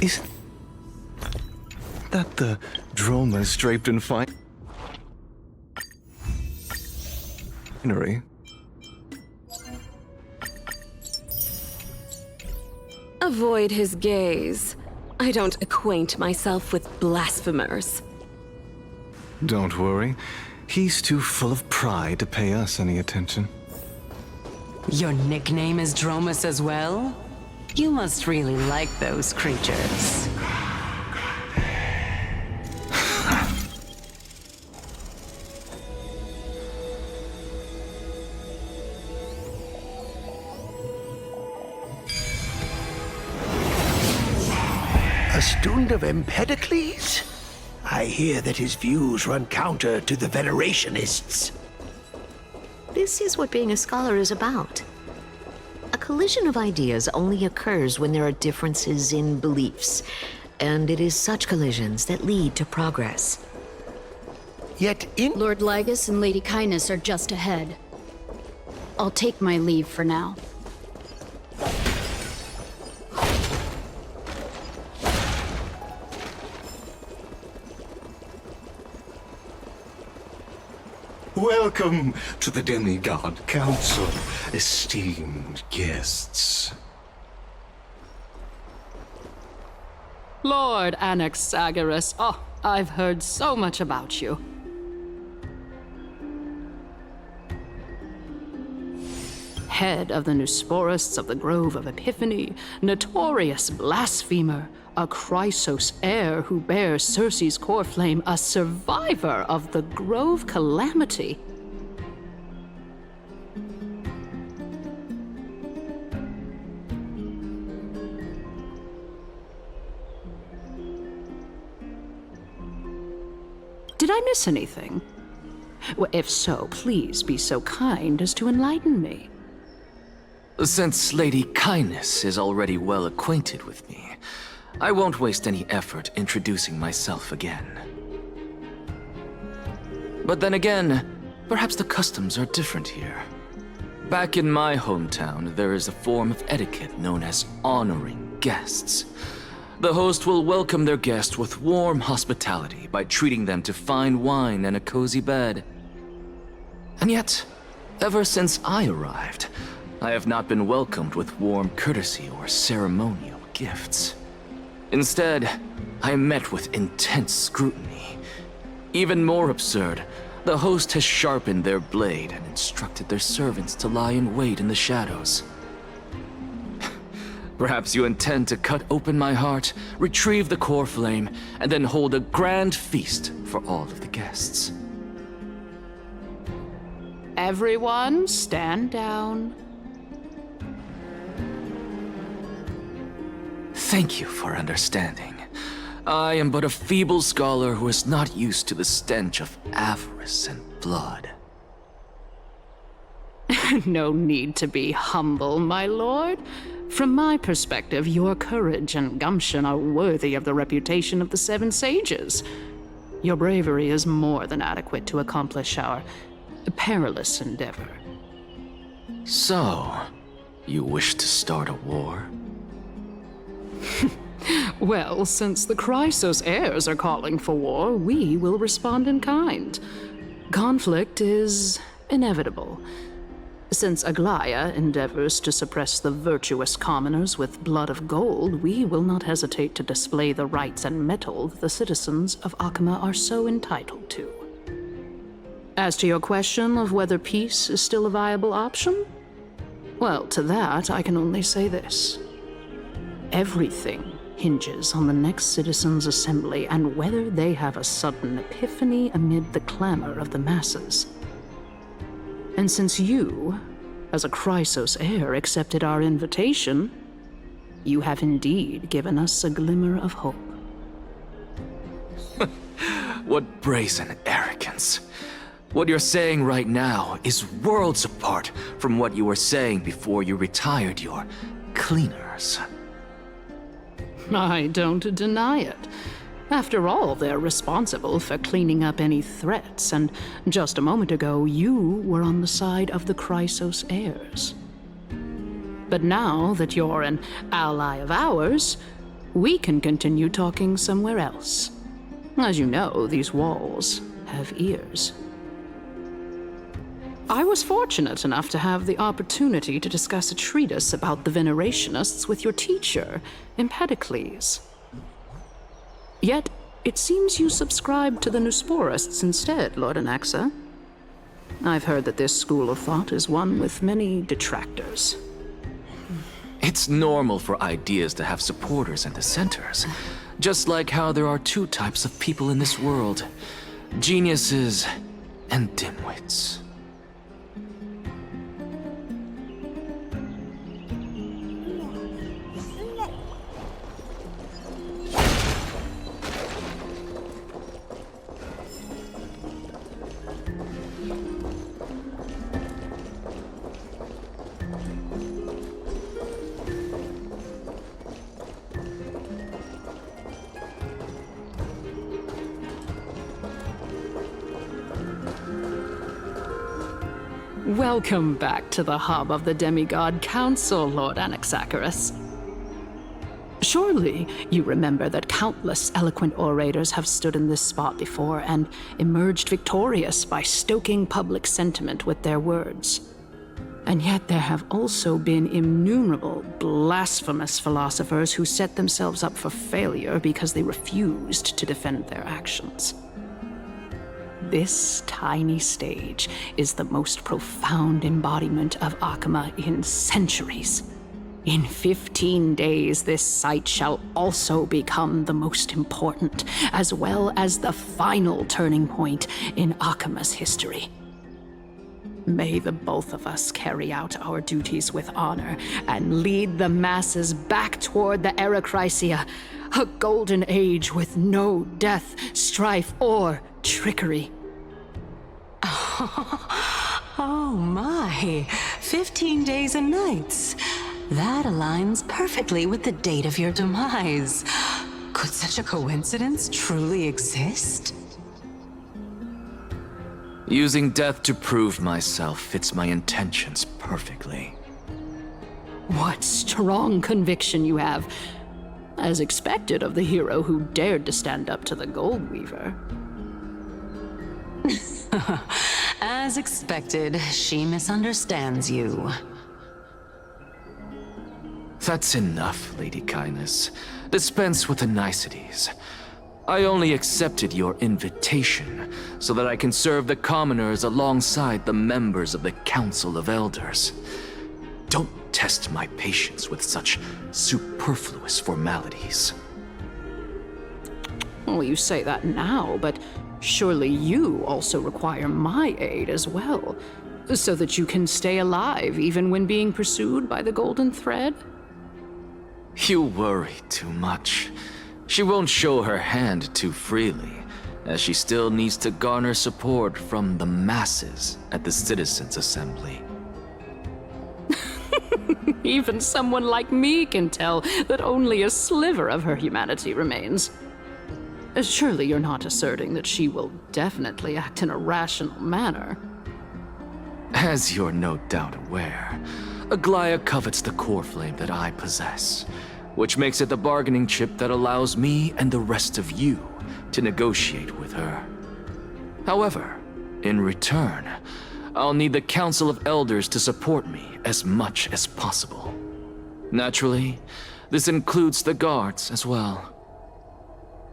Isn't that the dromas draped in finery? Avoid his gaze. I don't acquaint myself with blasphemers. Don't worry. He's too full of pride to pay us any attention. Your nickname is Dromus as well? You must really like those creatures. A student of Empedocles? I hear that his views run counter to the Venerationists. This is what being a scholar is about. A collision of ideas only occurs when there are differences in beliefs, and it is such collisions that lead to progress. Yet Lord Lygus and Lady Kindness are just ahead. I'll take my leave for now. Welcome to the Demigod Council, esteemed guests. Lord Anaxagoras, oh, I've heard so much about you. Head of the Nusporists of the Grove of Epiphany, notorious blasphemer, a Chrysos heir who bears Circe's core flame, a survivor of the Grove Calamity. Did I miss anything? Well, if so, please be so kind as to enlighten me. Since Lady Kindness is already well acquainted with me, I won't waste any effort introducing myself again. But then again, perhaps the customs are different here. Back in my hometown, there is a form of etiquette known as honoring guests. The host will welcome their guest with warm hospitality by treating them to fine wine and a cozy bed. And yet, ever since I arrived, I have not been welcomed with warm courtesy or ceremonial gifts. Instead, I am met with intense scrutiny. Even more absurd, the host has sharpened their blade and instructed their servants to lie in wait in the shadows. Perhaps you intend to cut open my heart, retrieve the core flame, and then hold a grand feast for all of the guests. Everyone, stand down. Thank you for understanding. I am but a feeble scholar who is not used to the stench of avarice and blood. No need to be humble, my lord. From my perspective, your courage and gumption are worthy of the reputation of the Seven Sages. Your bravery is more than adequate to accomplish our perilous endeavor. So, you wish to start a war? Well, since the Chrysos heirs are calling for war, we will respond in kind. Conflict is inevitable. Since Aglaya endeavors to suppress the virtuous commoners with blood of gold, we will not hesitate to display the rights and mettle that the citizens of Akama are so entitled to. As to your question of whether peace is still a viable option, well, to that I can only say this. Everything hinges on the next citizens' assembly and whether they have a sudden epiphany amid the clamor of the masses. And since you, as a Chrysos heir, accepted our invitation, you have indeed given us a glimmer of hope. What brazen arrogance. What you're saying right now is worlds apart from what you were saying before you retired your cleaners. I don't deny it. After all, they're responsible for cleaning up any threats, and just a moment ago, you were on the side of the Chrysos heirs. But now that you're an ally of ours, we can continue talking somewhere else. As you know, these walls have ears. I was fortunate enough to have the opportunity to discuss a treatise about the Venerationists with your teacher, Empedocles. Yet, it seems you subscribe to the Nusporists instead, Lord Anaxa. I've heard that this school of thought is one with many detractors. It's normal for ideas to have supporters and dissenters, just like how there are two types of people in this world: geniuses and dimwits. Welcome back to the hub of the Demigod Council, Lord Anaxagoras. Surely you remember that countless eloquent orators have stood in this spot before and emerged victorious by stoking public sentiment with their words. And yet there have also been innumerable blasphemous philosophers who set themselves up for failure because they refused to defend their actions. This tiny stage is the most profound embodiment of Akama in centuries. In 15 days, this site shall also become the most important, as well as the final turning point in Akama's history. May the both of us carry out our duties with honor and lead the masses back toward the Erechrysia, a golden age with no death, strife, or trickery. Oh my, 15 days and nights. That aligns perfectly with the date of your demise. Could such a coincidence truly exist? Using death to prove myself fits my intentions perfectly. What strong conviction you have, as expected of the hero who dared to stand up to the Gold Weaver. As expected, she misunderstands you. That's enough, Lady Kindness. Dispense with the niceties. I only accepted your invitation so that I can serve the commoners alongside the members of the Council of Elders. Don't test my patience with such superfluous formalities. Well, you say that now, but surely you also require my aid as well, so that you can stay alive even when being pursued by the Golden Thread? You worry too much. She won't show her hand too freely, as she still needs to garner support from the masses at the Citizens' Assembly. Even someone like me can tell that only a sliver of her humanity remains. Surely you're not asserting that she will definitely act in a rational manner. As you're no doubt aware, Aglaya covets the core flame that I possess, which makes it the bargaining chip that allows me and the rest of you to negotiate with her. However, in return, I'll need the Council of Elders to support me as much as possible. Naturally, this includes the guards as well.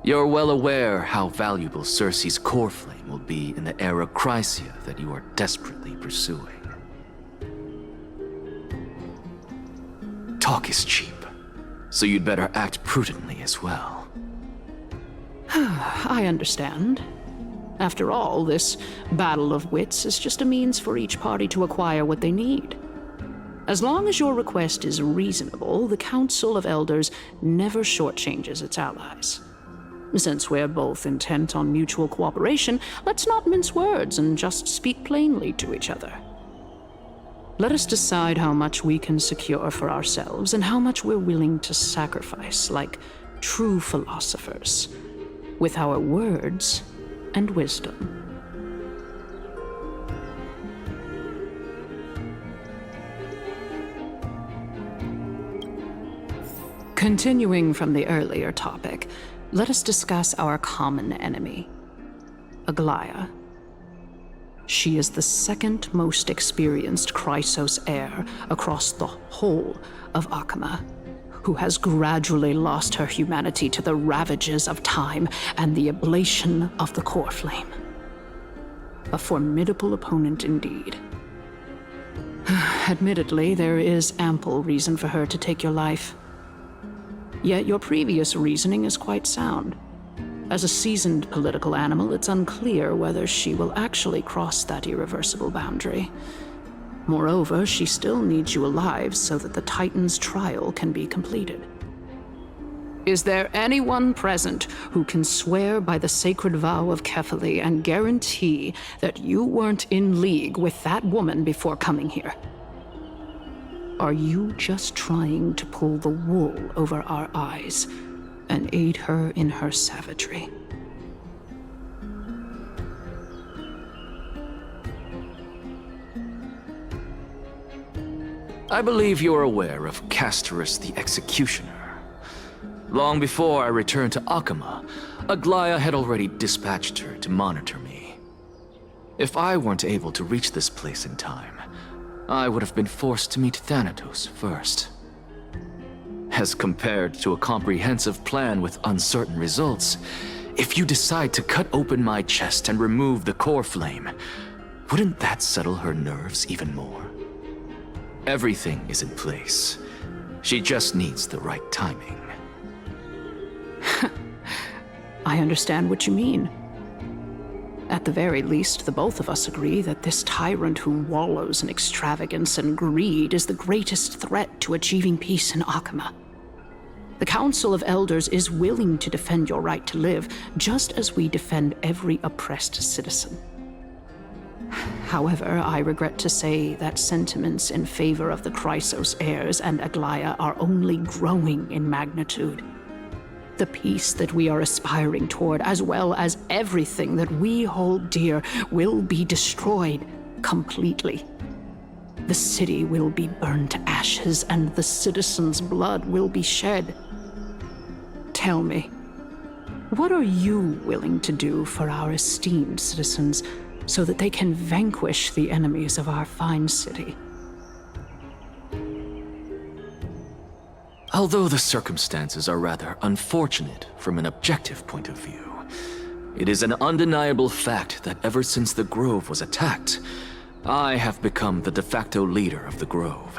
You're well aware how valuable Circe's core flame will be in the Erechrysia that you are desperately pursuing. Talk is cheap, so you'd better act prudently as well. I understand. After all, this battle of wits is just a means for each party to acquire what they need. As long as your request is reasonable, the Council of Elders never shortchanges its allies. Since we're both intent on mutual cooperation, let's not mince words and just speak plainly to each other. Let us decide how much we can secure for ourselves and how much we're willing to sacrifice, like true philosophers. with our words and wisdom. Continuing from the earlier topic, let us discuss our common enemy, Aglaia. She is the second most experienced Chrysos heir across the whole of Akama, who has gradually lost her humanity to the ravages of time and the ablation of the core flame. A formidable opponent indeed. Admittedly, there is ample reason for her to take your life. Yet your previous reasoning is quite sound. As a seasoned political animal, it's unclear whether she will actually cross that irreversible boundary. Moreover, she still needs you alive so that the Titan's trial can be completed. Is there anyone present who can swear by the sacred vow of Kefali and guarantee that you weren't in league with that woman before coming here? Are you just trying to pull the wool over our eyes and aid her in her savagery? I believe you're aware of Castorus the Executioner. Long before I returned to Akama, Aglaia had already dispatched her to monitor me. If I weren't able to reach this place in time, I would have been forced to meet Thanatos first. As compared to a comprehensive plan with uncertain results, if you decide to cut open my chest and remove the core flame, wouldn't that settle her nerves even more? Everything is in place. She just needs the right timing. I understand what you mean. At the very least, the both of us agree that this tyrant who wallows in extravagance and greed is the greatest threat to achieving peace in Akama. The Council of Elders is willing to defend your right to live, just as we defend every oppressed citizen. However, I regret to say that sentiments in favor of the Chrysos heirs and Aglaia are only growing in magnitude. The peace that we are aspiring toward, as well as everything that we hold dear, will be destroyed completely. The city will be burned to ashes, and the citizens' blood will be shed. Tell me, what are you willing to do for our esteemed citizens so that they can vanquish the enemies of our fine city? Although the circumstances are rather unfortunate from an objective point of view, it is an undeniable fact that ever since the Grove was attacked, I have become the de facto leader of the Grove.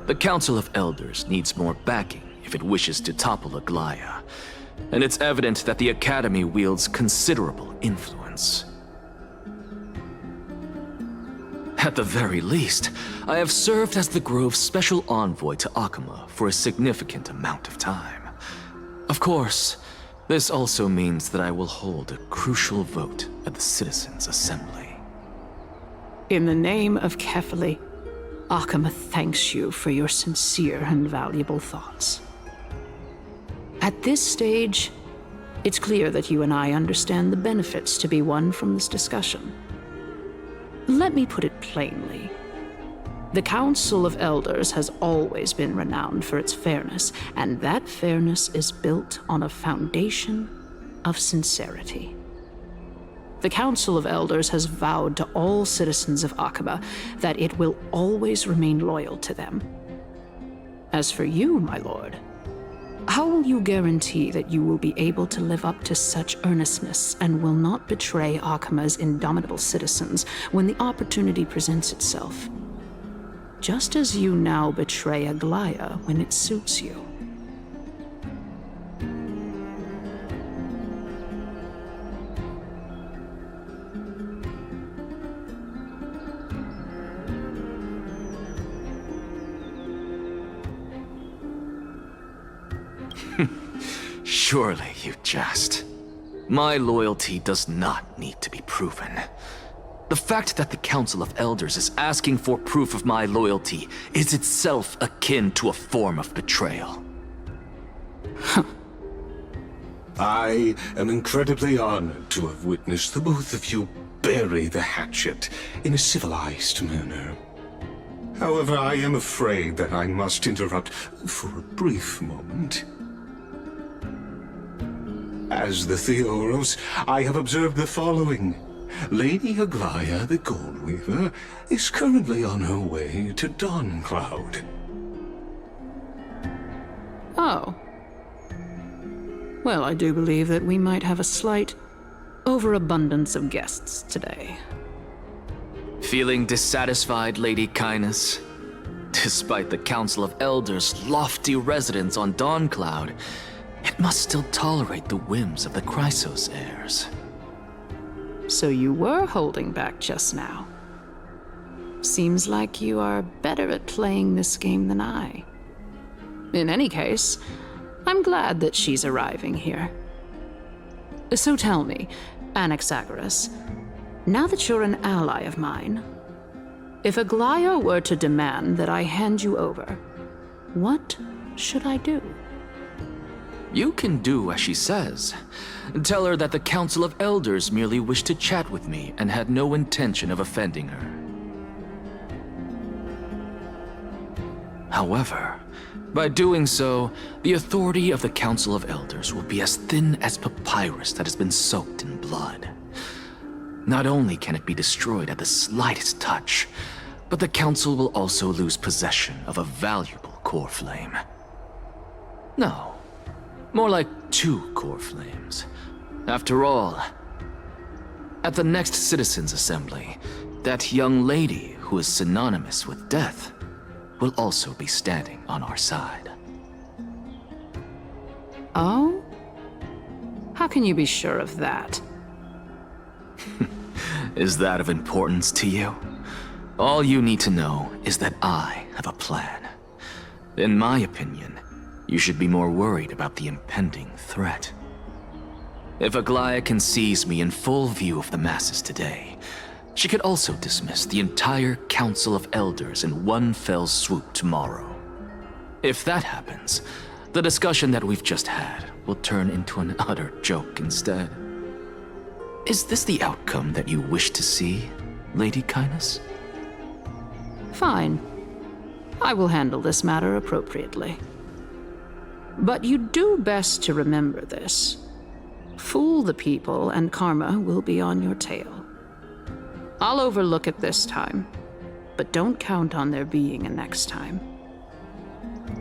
The Council of Elders needs more backing if it wishes to topple Aglaia, and it's evident that the Academy wields considerable influence. At the very least, I have served as the Grove's special envoy to Akama for a significant amount of time. Of course, this also means that I will hold a crucial vote at the Citizens' Assembly. In the name of Kefali, Akama thanks you for your sincere and valuable thoughts. At this stage, it's clear that you and I understand the benefits to be won from this discussion. Let me put it plainly. The Council of Elders has always been renowned for its fairness, and that fairness is built on a foundation of sincerity. The Council of Elders has vowed to all citizens of Akama that it will always remain loyal to them. As for you, my lord, how will you guarantee that you will be able to live up to such earnestness and will not betray Akama's indomitable citizens when the opportunity presents itself? Just as you now betray Aglaia when it suits you. Surely you jest. My loyalty does not need to be proven. The fact that the Council of Elders is asking for proof of my loyalty is itself akin to a form of betrayal. I am incredibly honored to have witnessed the both of you bury the hatchet in a civilized manner. However, I am afraid that I must interrupt for a brief moment. As the Theoros, I have observed the following. Lady Aglaya the Goldweaver is currently on her way to Dawncloud. Oh. Well, I do believe that we might have a slight overabundance of guests today. Feeling dissatisfied, Lady Kindness? Despite the Council of Elders' lofty residence on Dawncloud, it must still tolerate the whims of the Chrysos heirs. So you were holding back just now. Seems like you are better at playing this game than I. In any case, I'm glad that she's arriving here. So tell me, Anaxagoras, now that you're an ally of mine, if Aglaya were to demand that I hand you over, what should I do? You can do as she says. Tell her that the Council of Elders merely wished to chat with me and had no intention of offending her. However, by doing so, the authority of the Council of Elders will be as thin as papyrus that has been soaked in blood. Not only can it be destroyed at the slightest touch, but the Council will also lose possession of a valuable core flame. No, more like 2 core flames. After all, at the next Citizens' Assembly, that young lady who is synonymous with death will also be standing on our side. Oh? How can you be sure of that? Is that of importance to you? All you need to know is that I have a plan. In my opinion, you should be more worried about the impending threat. If Aglaya can seize me in full view of the masses today, she could also dismiss the entire Council of Elders in one fell swoop tomorrow. If that happens, the discussion that we've just had will turn into an utter joke instead. Is this the outcome that you wish to see, Lady Kindness? Fine. I will handle this matter appropriately. But you do best to remember this. Fool the people and karma will be on your tail. I'll overlook it this time, but don't count on there being a next time.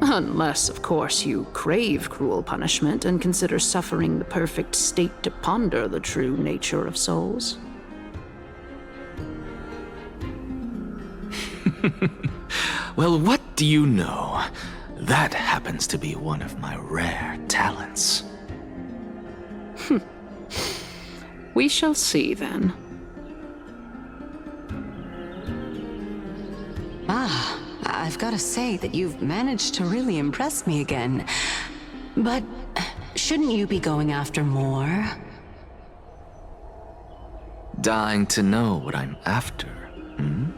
Unless, of course, you crave cruel punishment and consider suffering the perfect state to ponder the true nature of souls. Well, what do you know? That happens to be one of my rare talents. We shall see, then. I've got to say that you've managed to really impress me again. But shouldn't you be going after more? Dying to know what I'm after, hmm?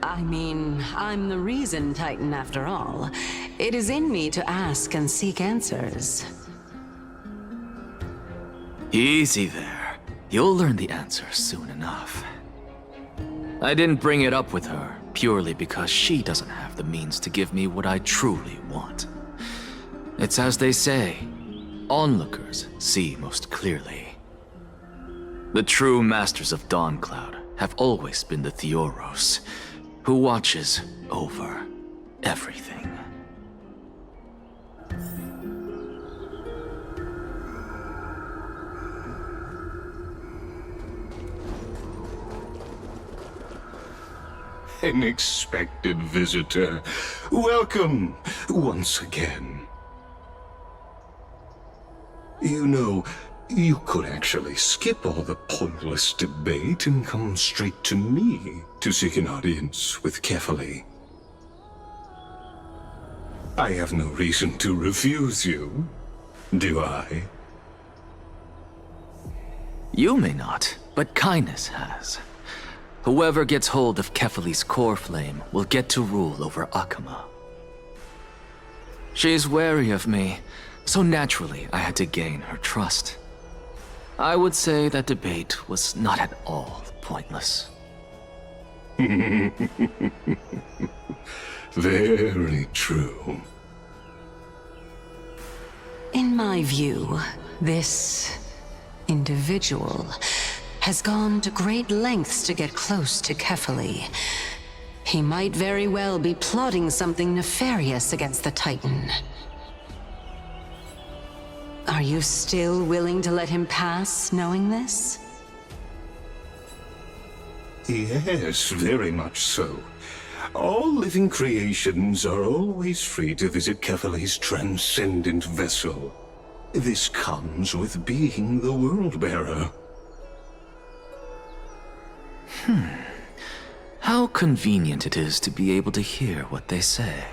I mean, I'm the reason Titan after all. It is in me to ask and seek answers. Easy there. You'll learn the answer soon enough. I didn't bring it up with her purely because she doesn't have the means to give me what I truly want. It's as they say, onlookers see most clearly. The true masters of Dawncloud have always been the Theoros, who watches over everything. An expected visitor. Welcome once again. You know, you could actually skip all the pointless debate and come straight to me to seek an audience with Kefali. I have no reason to refuse you, do I? You may not, but Kindness has. Whoever gets hold of Kefali's core flame will get to rule over Akama. She's wary of me, So naturally, I had to gain her trust. I would say that debate was not at all pointless. Very true. In my view, this individual has gone to great lengths to get close to Kefali. He might very well be plotting something nefarious against the Titan. Are you still willing to let him pass, knowing this? Yes, very much so. All living creations are always free to visit Kefali's transcendent vessel. This comes with being the World-Bearer. How convenient it is to be able to hear what they say.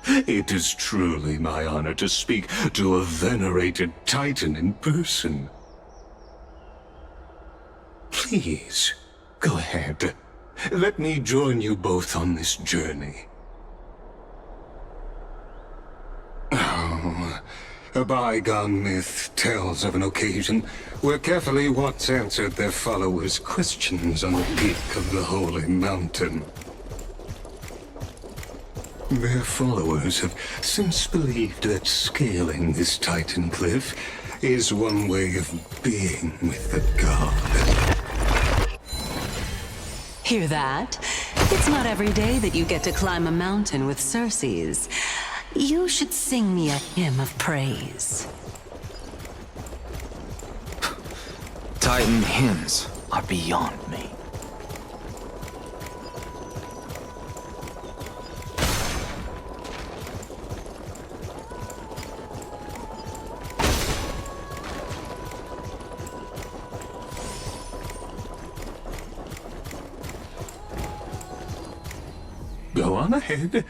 It is truly my honor to speak to a venerated Titan in person. Please, go ahead. Let me join you both on this journey. Oh, a bygone myth tells of an occasion where Kefali once answered their followers' questions on the peak of the holy mountain. Their followers have since believed that scaling this Titan cliff is one way of being with the god. Hear that? It's not every day that you get to climb a mountain with Circes. You should sing me a hymn of praise. Titan hymns are beyond me. Go on ahead.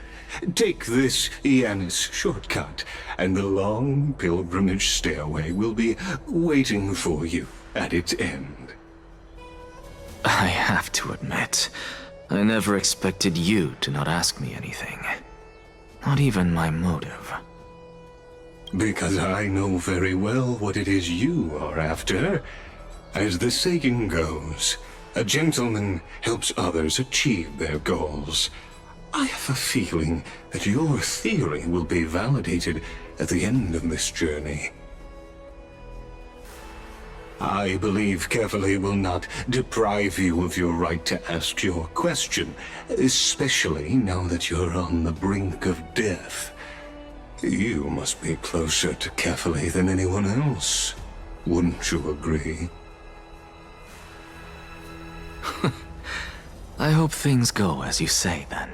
Take this Yanis shortcut, and the long pilgrimage stairway will be waiting for you at its end. I have to admit, I never expected you to not ask me anything. Not even my motive. Because I know very well what it is you are after. As the saying goes, a gentleman helps others achieve their goals. I have a feeling that your theory will be validated at the end of this journey. I believe Kefali will not deprive you of your right to ask your question, especially now that you're on the brink of death. You must be closer to Kefali than anyone else. Wouldn't you agree? I hope things go as you say, then.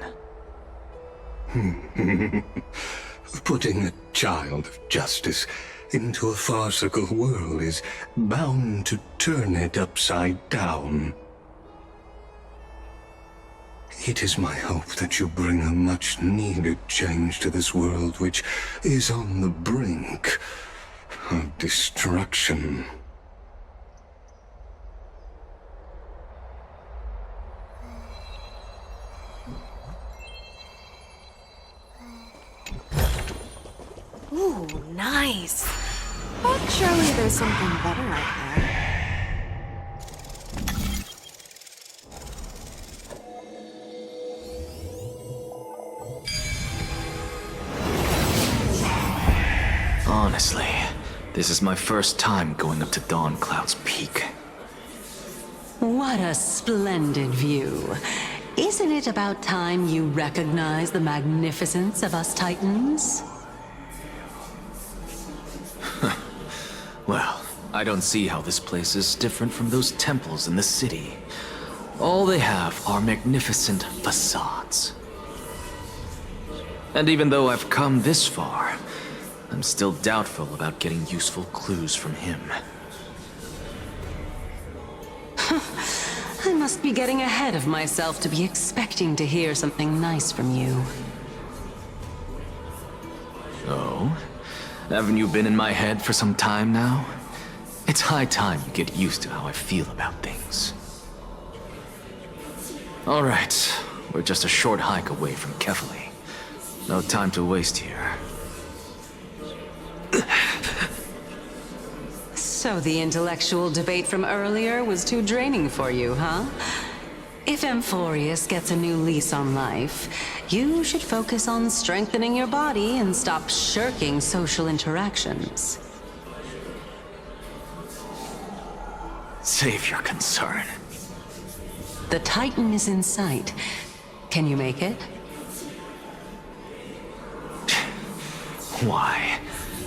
Putting a child of justice into a farcical world is bound to turn it upside down. It is my hope that you bring a much-needed change to this world which is on the brink of destruction. Ooh, nice. But surely there's something better out there. Honestly, this is my first time going up to Dawn Cloud's peak. What a splendid view. Isn't it about time you recognize the magnificence of us Titans? Well, I don't see how this place is different from those temples in the city. All they have are magnificent facades. And even though I've come this far, I'm still doubtful about getting useful clues from him. I must be getting ahead of myself to be expecting to hear something nice from you. Oh? Haven't you been in my head for some time now? It's high time you get used to how I feel about things. Alright, we're just a short hike away from Kefali. No time to waste here. So the intellectual debate from earlier was too draining for you, huh? If Amphorius gets a new lease on life, you should focus on strengthening your body and stop shirking social interactions. Save your concern. The Titan is in sight. Can you make it? Why?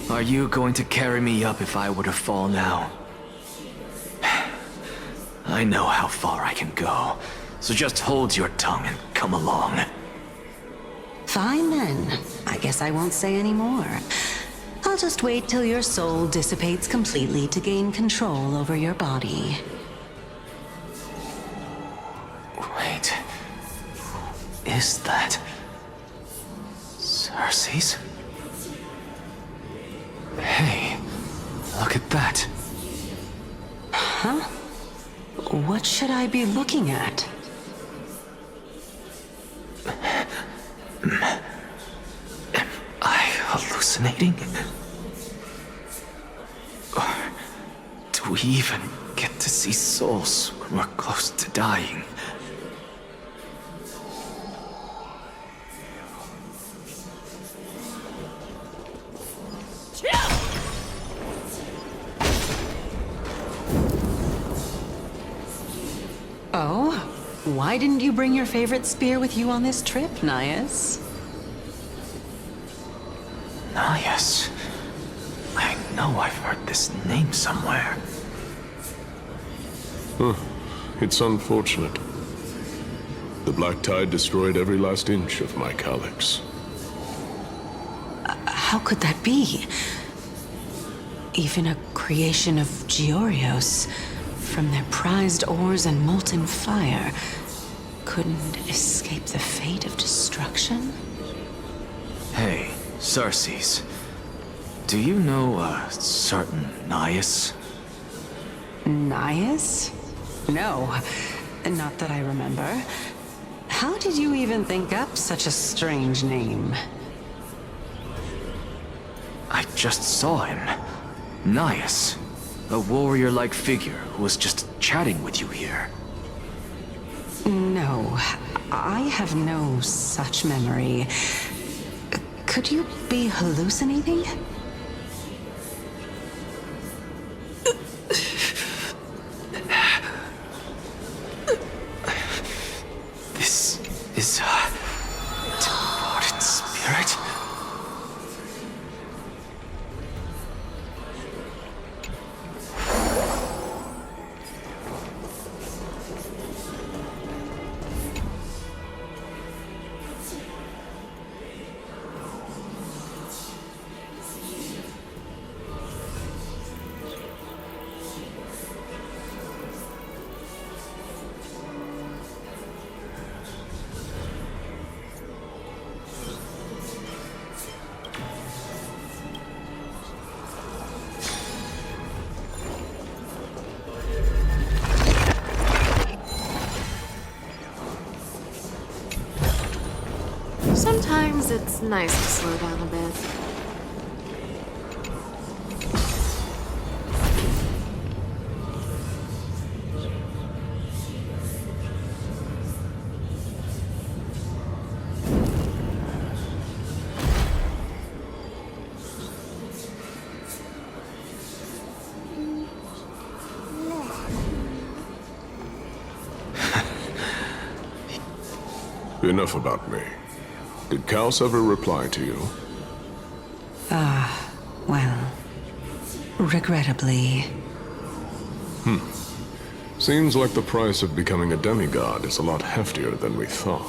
Are you going to carry me up if I were to fall now? I know how far I can go, so just hold your tongue and come along. Fine then. I guess I won't say any more. I'll just wait till your soul dissipates completely to gain control over your body. Wait. Who is that? Cersei's? Hey, look at that. Huh? What should I be looking at? Am I hallucinating? Or do we even get to see souls when we're close to dying? Oh? Why didn't you bring your favorite spear with you on this trip, Nias? Nias. I know I've heard this name somewhere. It's unfortunate. The Black Tide destroyed every last inch of my calyx. How could that be? Even a creation of Georios, from their prized ores and molten fire, couldn't escape the fate of destruction? Hey, Cersei's. Do you know a certain Nias? Nias? No, not that I remember. How did you even think up such a strange name? I just saw him. Nias. A warrior-like figure who was just chatting with you here. No, I have no such memory. Could you be hallucinating? This is a departed spirit? Sometimes it's nice to slow down a bit. Enough about me. Did Kaos ever reply to you? Well, regrettably. Seems like the price of becoming a demigod is a lot heftier than we thought.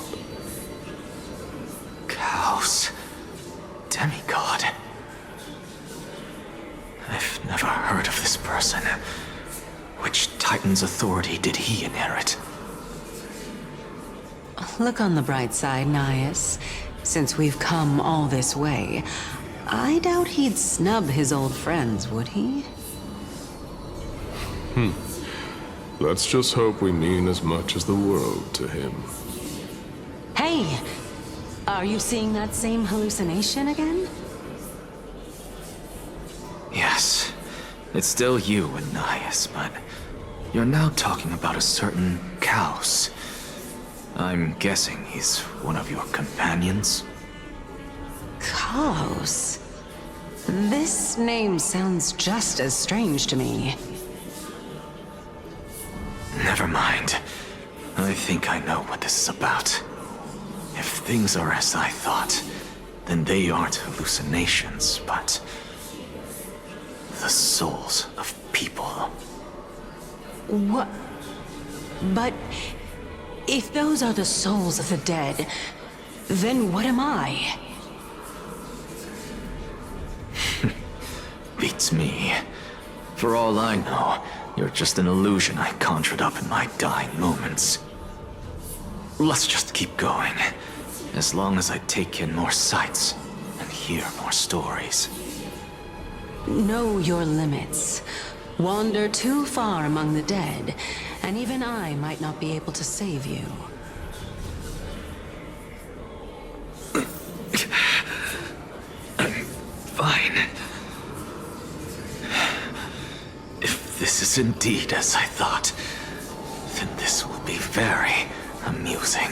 Kaos. Demigod. I've never heard of this person. Which Titan's authority did he inherit? Look on the bright side, Nias. Since we've come all this way, I doubt he'd snub his old friends, would he? Let's just hope we mean as much as the world to him. Hey! Are you seeing that same hallucination again? Yes. It's still you, Anais, but you're now talking about a certain Kaos. I'm guessing he's one of your companions? Kaos? This name sounds just as strange to me. Never mind. I think I know what this is about. If things are as I thought, then they aren't hallucinations, but the souls of people. What? But if those are the souls of the dead, then what am I? Beats me. For all I know, you're just an illusion I conjured up in my dying moments. Let's just keep going. As long as I take in more sights and hear more stories. Know your limits. Wander too far among the dead, and even I might not be able to save you. I'm fine. If this is indeed as I thought, then this will be very amusing.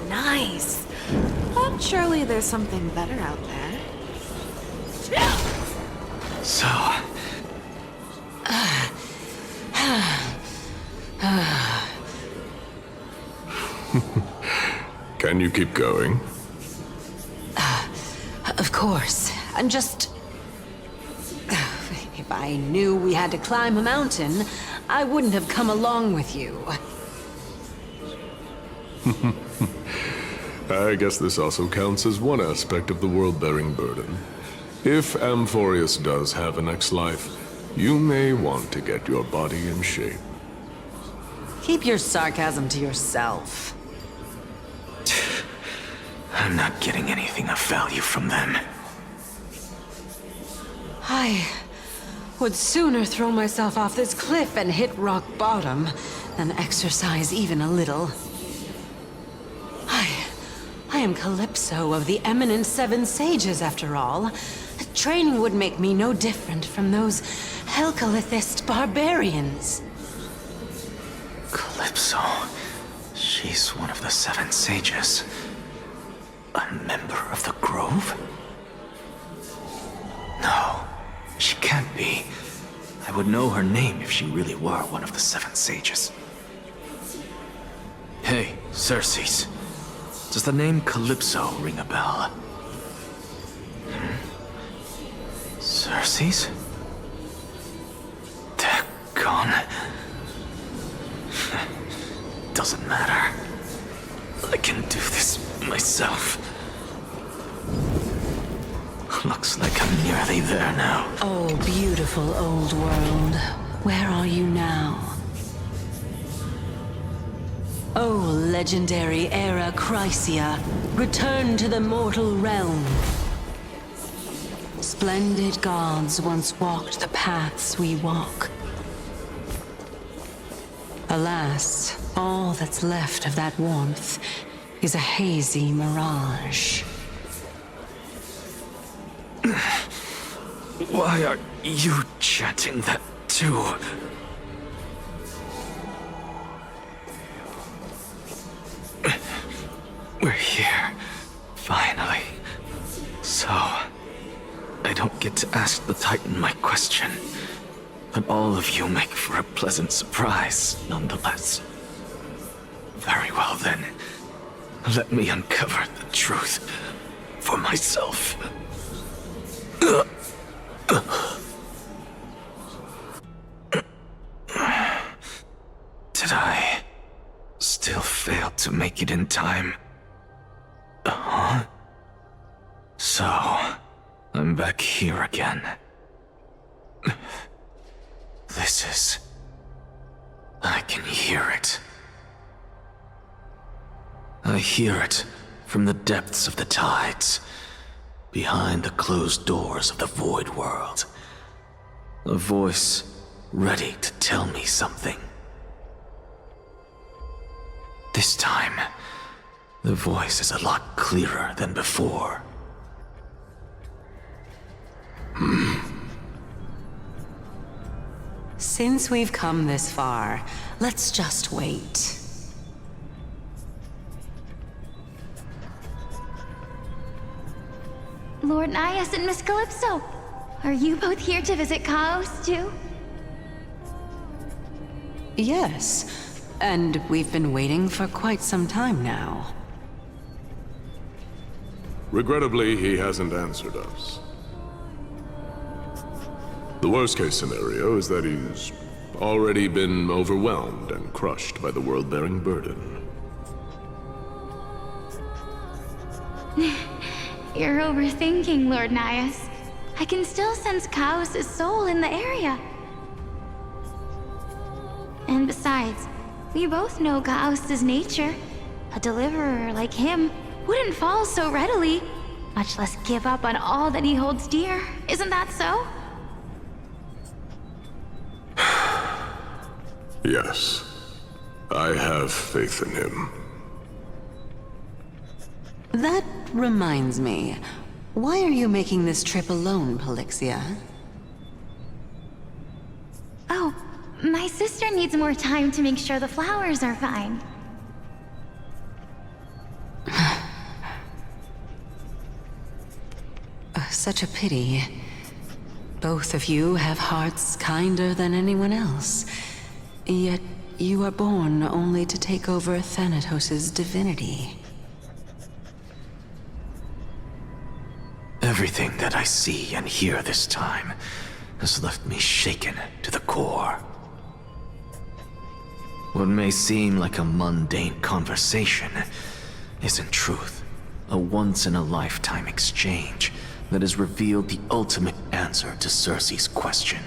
Nice. But surely there's something better out there. So... Can you keep going? Of course. I'm just... If I knew we had to climb a mountain, I wouldn't have come along with you. I guess this also counts as one aspect of the world-bearing burden. If Amphorius does have a next life, you may want to get your body in shape. Keep your sarcasm to yourself. I'm not getting anything of value from them. I would sooner throw myself off this cliff and hit rock bottom than exercise even a little. I am Calypso of the Eminent Seven Sages, after all. Training would make me no different from those Helcalithist barbarians. Calypso. She's one of the Seven Sages. A member of the Grove? No, she can't be. I would know her name if she really were one of the Seven Sages. Hey, Circes. Does the name Calypso ring a bell? Circes? They're gone. Doesn't matter. I can do this myself. Looks like I'm nearly there now. Oh, beautiful old world. Where are you now? Oh, legendary era Chrysia, return to the mortal realm. Splendid gods once walked the paths we walk. Alas, all that's left of that warmth is a hazy mirage. Why are you chanting that too? We're here, finally. So, I don't get to ask the Titan my question, but all of you make for a pleasant surprise, nonetheless. Very well then, let me uncover the truth for myself. Did I still fail to make it in time? Huh? So, I'm back here again. This is... I can hear it. I hear it from the depths of the tides, behind the closed doors of the void world. A voice ready to tell me something. This time, the voice is a lot clearer than before. Since we've come this far, let's just wait. Lord Nias and Miss Calypso, are you both here to visit Chaos too? Yes, and we've been waiting for quite some time now. Regrettably, he hasn't answered us. The worst-case scenario is that he's already been overwhelmed and crushed by the world-bearing burden. You're overthinking, Lord Nias. I can still sense Chaos' soul in the area. And besides, we both know Chaos' nature. A deliverer like him wouldn't fall so readily, much less give up on all that he holds dear. Isn't that so? Yes, I have faith in him. That reminds me, why are you making this trip alone, Polixia? Oh, my sister needs more time to make sure the flowers are fine. Such a pity. Both of you have hearts kinder than anyone else. Yet you are born only to take over Thanatos' divinity. Everything that I see and hear this time has left me shaken to the core. What may seem like a mundane conversation is in truth a once-in-a-lifetime exchange that has revealed the ultimate answer to Circe's question.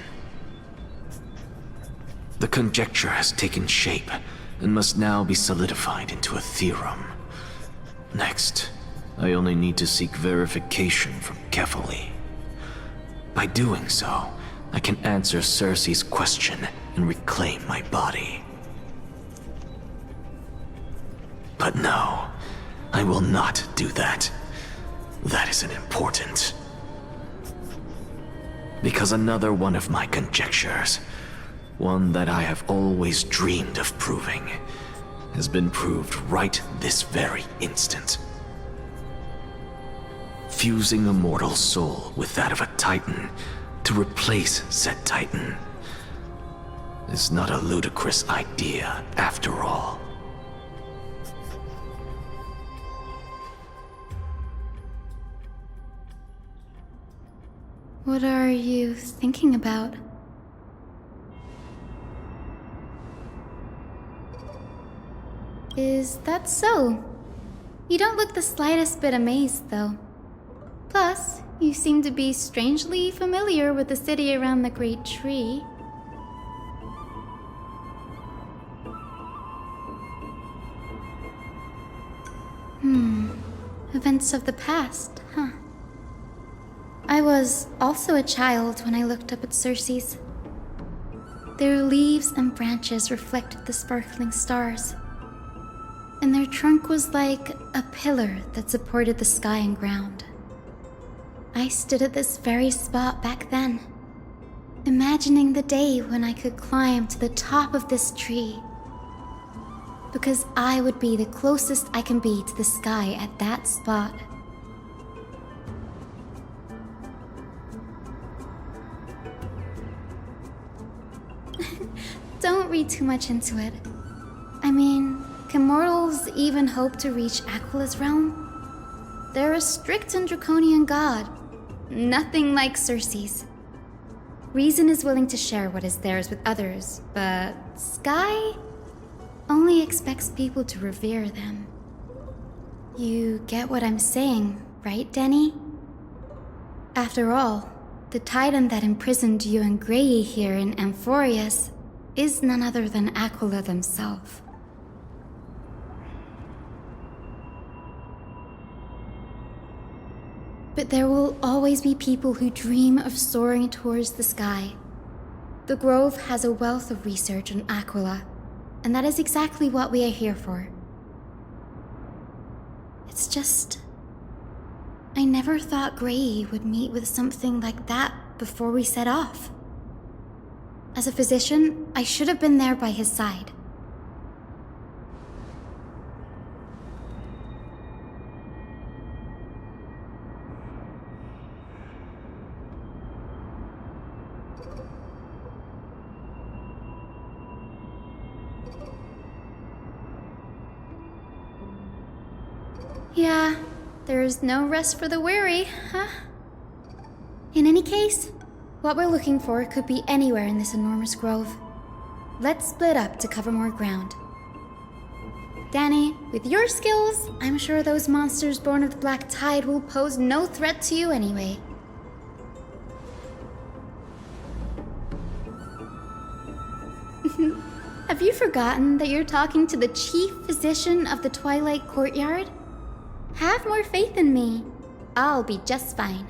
The conjecture has taken shape and must now be solidified into a theorem. Next, I only need to seek verification from Kefali. By doing so, I can answer Circe's question and reclaim my body. But no, I will not do that. That isn't important. Because another one of my conjectures, one that I have always dreamed of proving, has been proved right this very instant. Fusing a mortal soul with that of a Titan to replace said Titan is not a ludicrous idea after all. What are you thinking about? Is that so? You don't look the slightest bit amazed, though. Plus, you seem to be strangely familiar with the city around the Great Tree. Events of the past, huh? I was also a child when I looked up at Circe's. Their leaves and branches reflected the sparkling stars, and their trunk was like a pillar that supported the sky and ground. I stood at this very spot back then, imagining the day when I could climb to the top of this tree, because I would be the closest I can be to the sky at that spot. Don't read too much into it. I mean, can mortals even hope to reach Aquila's realm? They're a strict and draconian god. Nothing like Circe's. Reason is willing to share what is theirs with others, but Sky only expects people to revere them. You get what I'm saying, right, Denny? After all, the Titan that imprisoned you and Grey here in Amphorius is none other than Aquila themselves. But there will always be people who dream of soaring towards the sky. The Grove has a wealth of research on Aquila, and that is exactly what we are here for. It's just, I never thought Grey would meet with something like that before we set off. As a physician, I should have been there by his side. Yeah, there's no rest for the weary, huh? In any case, what we're looking for could be anywhere in this enormous grove. Let's split up to cover more ground. Danny, with your skills, I'm sure those monsters born of the Black Tide will pose no threat to you anyway. Have you forgotten that you're talking to the chief physician of the Twilight Courtyard? Have more faith in me. I'll be just fine.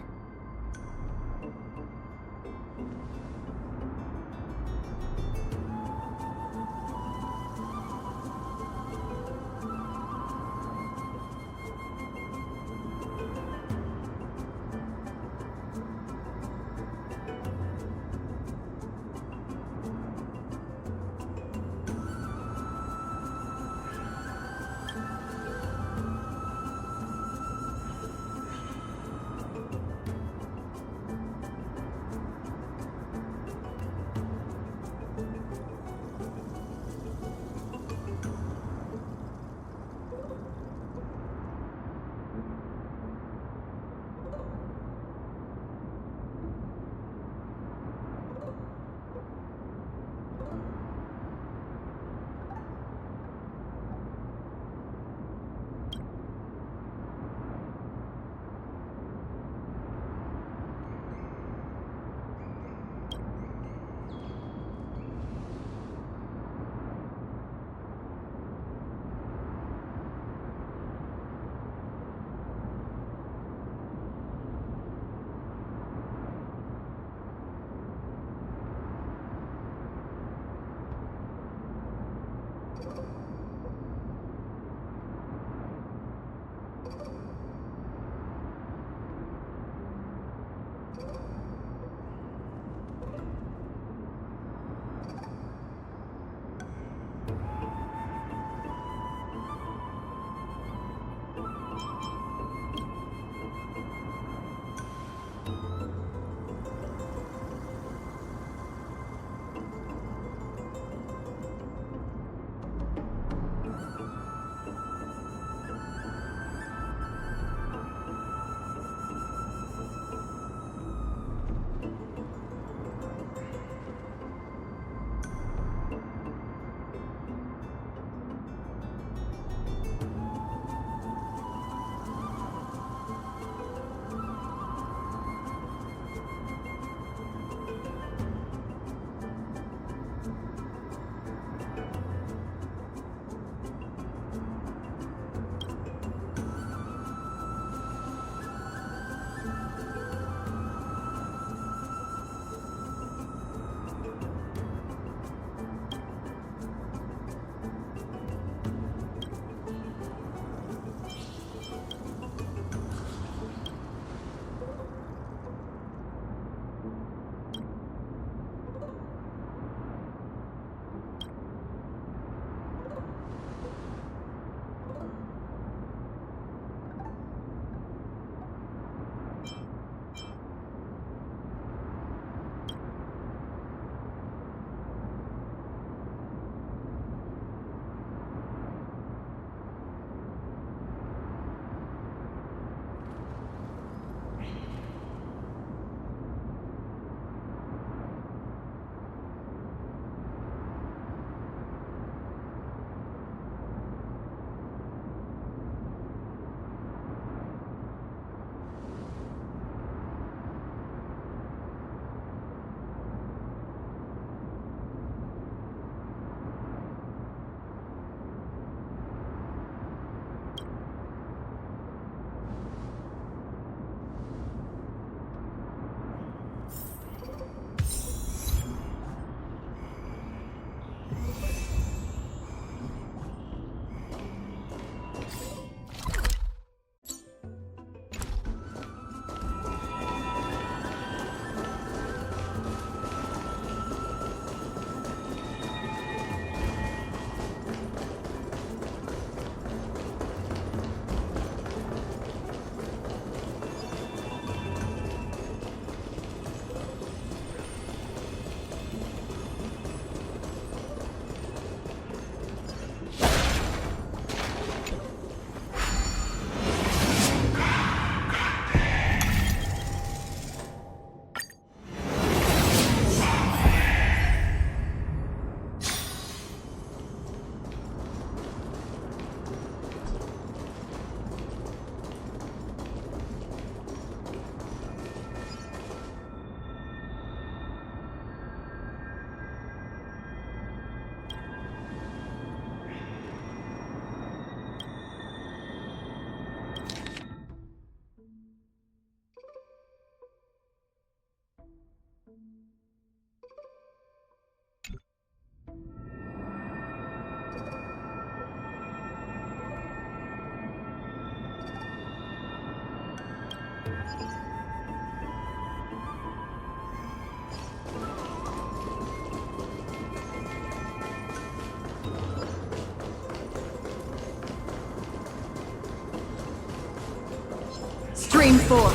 Stream 4.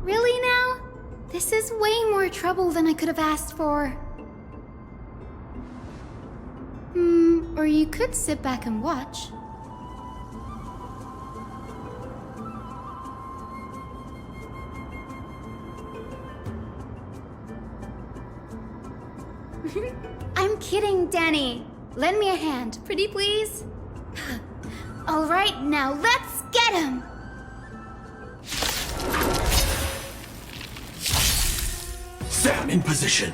Really now? This is way more trouble than I could have asked for. Or you could sit back and watch. I'm kidding, Danny. Lend me a hand, pretty please. All right, now let's get him. Sam in position.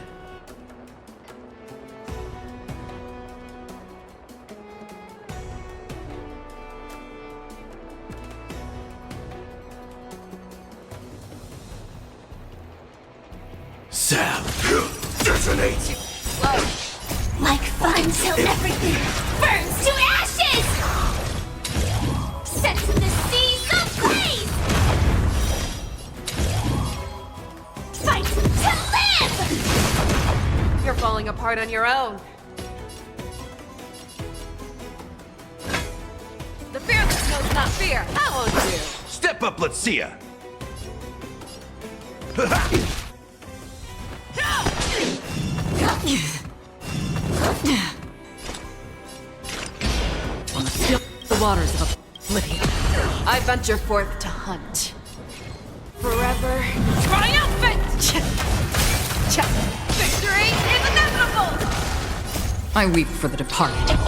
Sam, detonate. Like fun till everything burns to ashes! Set in the seas ablaze! Fight to live! You're falling apart on your own. The fearless knows not fear. How won't you? Step up, let's see ya. On the still waters of oblivion, I venture forth to hunt. Forever triumphant! Victory is inevitable! I weep for the departed.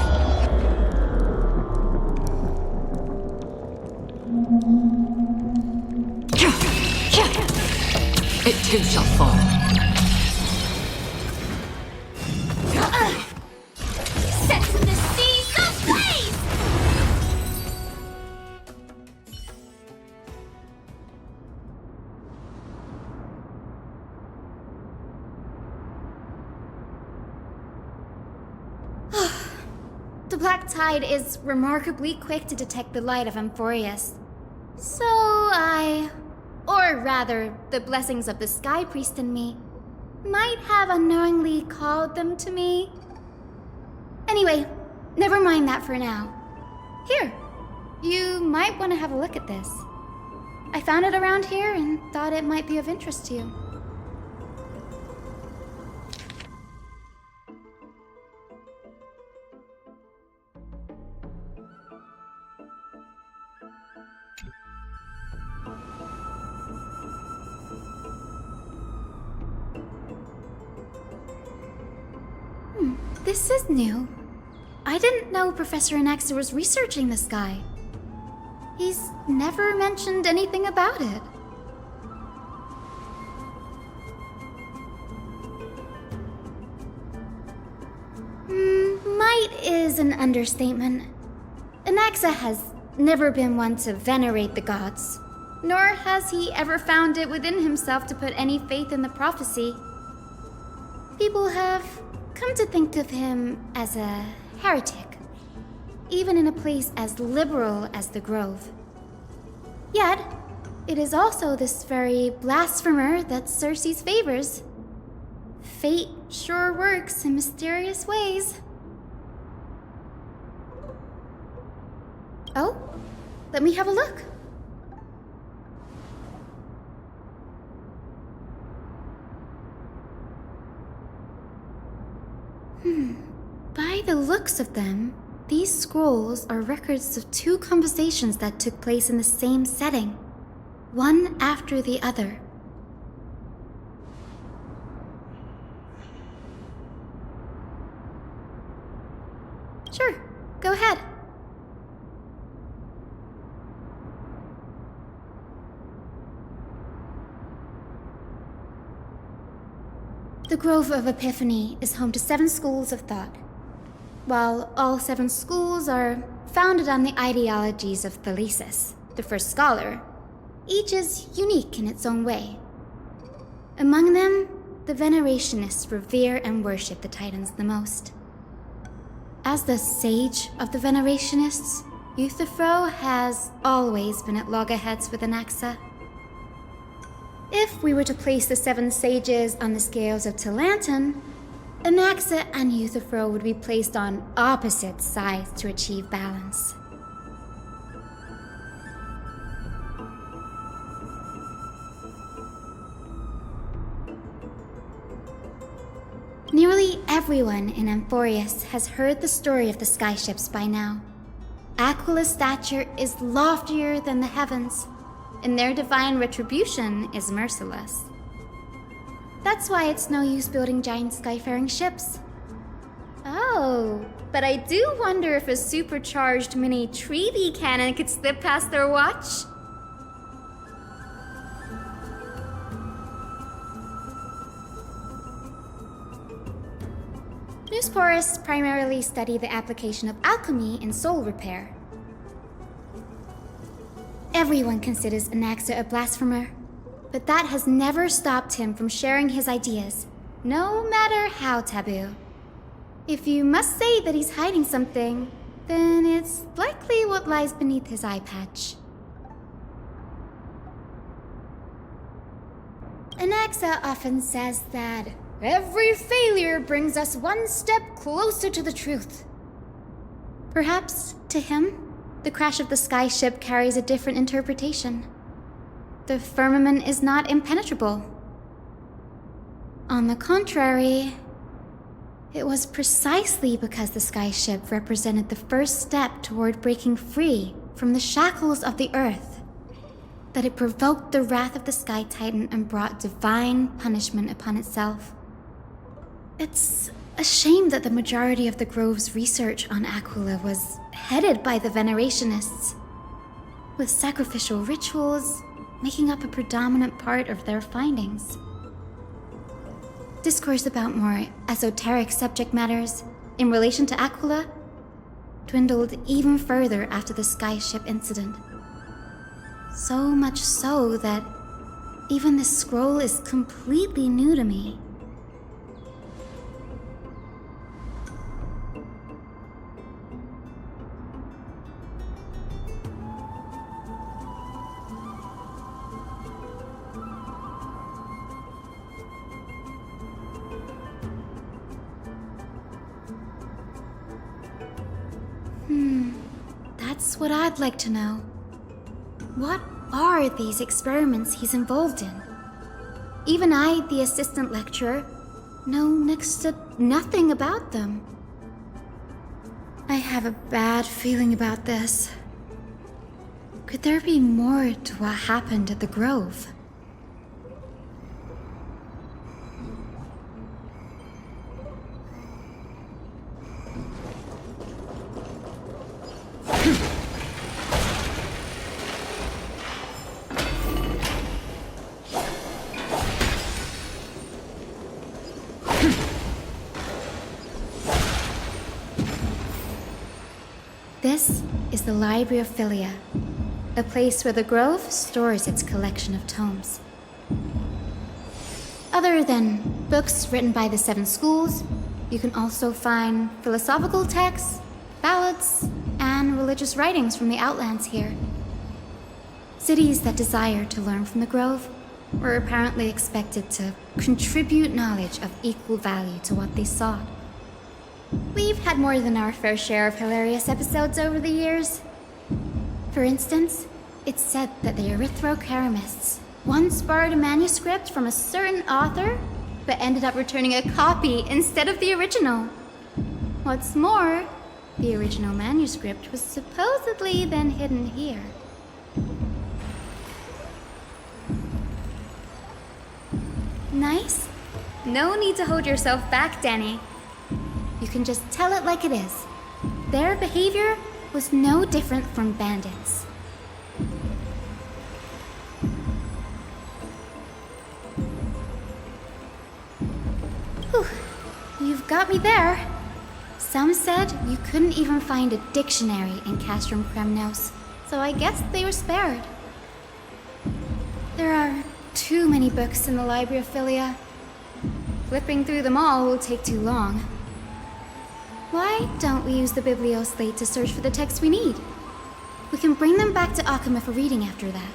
It too shall fall. Set in the seas ablaze! The Black Tide is remarkably quick to detect the light of Amphorius. So or rather, the blessings of the Sky Priest in me, might have unknowingly called them to me. Anyway, never mind that for now. Here, you might want to have a look at this. I found it around here and thought it might be of interest to you. This is new. I didn't know Professor Anaxa was researching the sky. He's never mentioned anything about it. Might is an understatement. Anaxa has never been one to venerate the gods, nor has he ever found it within himself to put any faith in the prophecy. People have come to think of him as a heretic, even in a place as liberal as the Grove. Yet, it is also this very blasphemer that Circe's favors. Fate sure works in mysterious ways. Oh, let me have a look. By the looks of them, these scrolls are records of two conversations that took place in the same setting, one after the other. Sure, go ahead. The Grove of Epiphany is home to 7 schools of thought. While all 7 schools are founded on the ideologies of Thalesis, the first scholar, each is unique in its own way. Among them, the Venerationists revere and worship the Titans the most. As the sage of the Venerationists, Euthyphro has always been at loggerheads with Anaxa. If we were to place the 7 sages on the scales of Talanton, Anaxa and Euthyphro would be placed on opposite sides to achieve balance. Nearly everyone in Amphorius has heard the story of the skyships by now. Aquila's stature is loftier than the heavens, and their divine retribution is merciless. That's why it's no use building giant skyfaring ships. Oh, but I do wonder if a supercharged mini Treevy cannon could slip past their watch. Newsporists primarily study the application of alchemy in soul repair. Everyone considers Anaxa a blasphemer, but that has never stopped him from sharing his ideas, no matter how taboo. If you must say that he's hiding something, then it's likely what lies beneath his eye patch. Anaxa often says that every failure brings us one step closer to the truth. Perhaps, to him, the crash of the skyship carries a different interpretation. The firmament is not impenetrable. On the contrary, it was precisely because the skyship represented the first step toward breaking free from the shackles of the earth that it provoked the wrath of the Sky Titan and brought divine punishment upon itself. It's a shame that the majority of the Grove's research on Aquila was headed by the Venerationists, with sacrificial rituals making up a predominant part of their findings. Discourse about more esoteric subject matters in relation to Aquila dwindled even further after the skyship incident. So much so that even this scroll is completely new to me. That's what I'd like to know. What are these experiments he's involved in? Even I, the assistant lecturer, know next to nothing about them. I have a bad feeling about this. Could there be more to what happened at the Grove? This is the Library of Philia, a place where the Grove stores its collection of tomes. Other than books written by the 7 schools, you can also find philosophical texts, ballads, and religious writings from the Outlands here. Cities that desire to learn from the Grove were apparently expected to contribute knowledge of equal value to what they sought. We've had more than our fair share of hilarious episodes over the years. For instance, it's said that the Erythrocheramists once borrowed a manuscript from a certain author, but ended up returning a copy instead of the original. What's more, the original manuscript was supposedly then hidden here. Nice? No need to hold yourself back, Danny. You can just tell it like it is. Their behavior was no different from bandits. Whew. You've got me there. Some said you couldn't even find a dictionary in Castrum Kremnos, so I guess they were spared. There are too many books in the Library of Philia. Flipping through them all will take too long. Why don't we use the Biblioslate to search for the texts we need? We can bring them back to Akama for reading after that.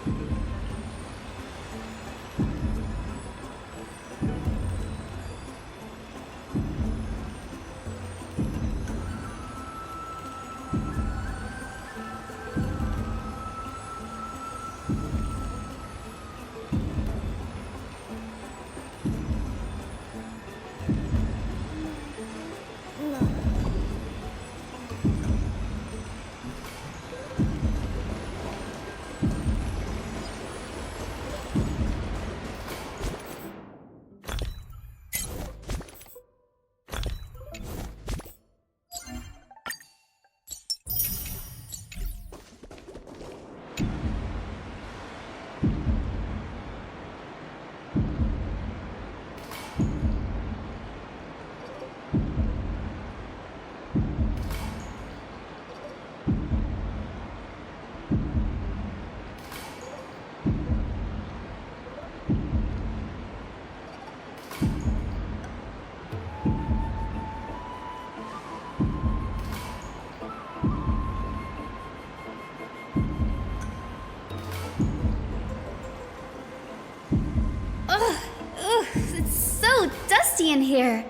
In here.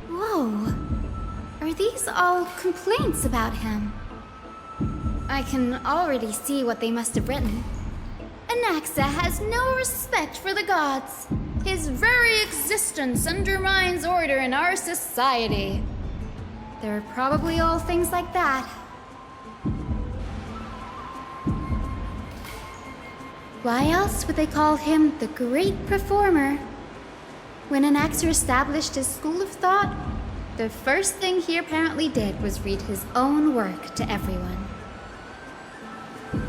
Whoa. Are these all complaints about him? I can already see what they must have written. Anaxa has no respect for the gods. His very existence undermines order in our society. They're probably all things like that. Why else would they call him the great performer? When Anaxer established his school of thought, the first thing he apparently did was read his own work to everyone.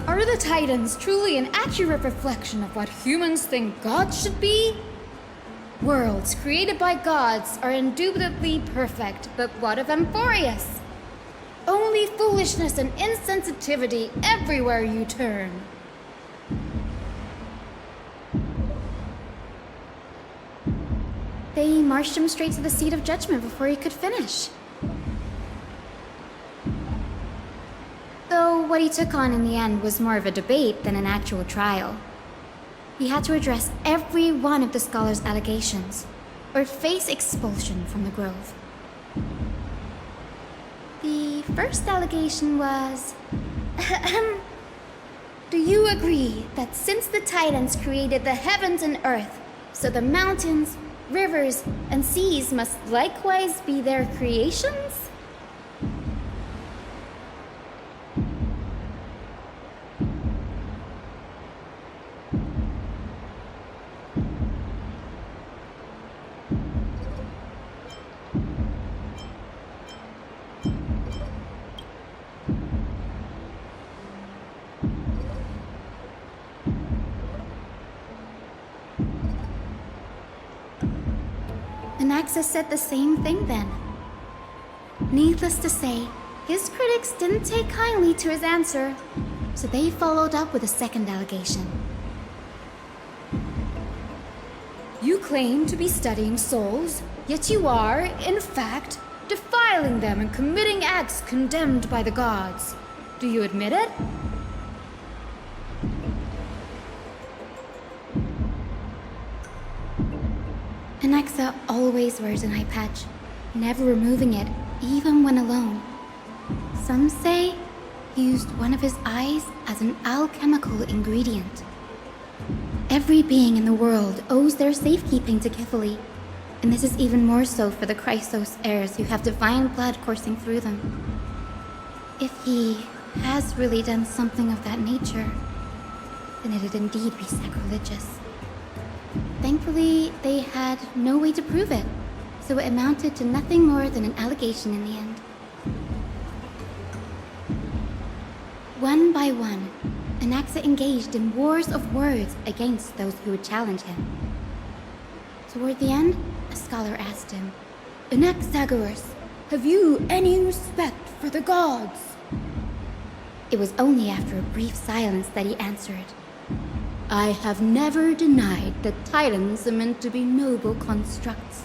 Are the Titans truly an accurate reflection of what humans think gods should be? Worlds created by gods are indubitably perfect, but what of Amphorius? Only foolishness and insensitivity everywhere you turn. They marched him straight to the seat of judgment before he could finish. Though what he took on in the end was more of a debate than an actual trial. He had to address every one of the scholar's allegations, or face expulsion from the Grove. The first allegation was... Do you agree that since the Titans created the heavens and earth, so the mountains, rivers, and seas must likewise be their creations? Anaxa said the same thing then. Needless to say, his critics didn't take kindly to his answer, so they followed up with a second allegation. You claim to be studying souls, yet you are, in fact, defiling them and committing acts condemned by the gods. Do you admit it? Anaxa always wears an eye patch, never removing it, even when alone. Some say he used one of his eyes as an alchemical ingredient. Every being in the world owes their safekeeping to Kifili, and this is even more so for the Chrysos heirs who have divine blood coursing through them. If he has really done something of that nature, then it'd indeed be sacrilegious. Thankfully, they had no way to prove it, so it amounted to nothing more than an allegation in the end. One by one, Anaxa engaged in wars of words against those who would challenge him. Toward the end, a scholar asked him, Anaxagoras, have you any respect for the gods? It was only after a brief silence that he answered, I have never denied that titans are meant to be noble constructs.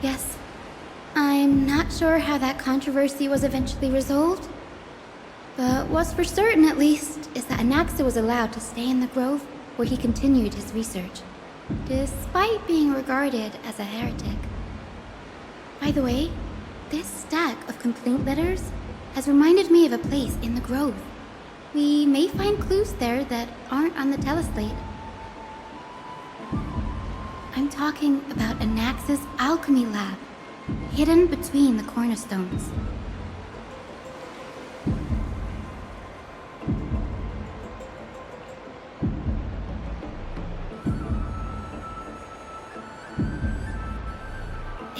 Yes, I'm not sure how that controversy was eventually resolved, but what's for certain at least is that Anaxa was allowed to stay in the grove where he continued his research, despite being regarded as a heretic. By the way, this stack of complaint letters has reminded me of a place in the grove. We may find clues there that aren't on the teleslate. I'm talking about Anaxa's alchemy lab, hidden between the cornerstones.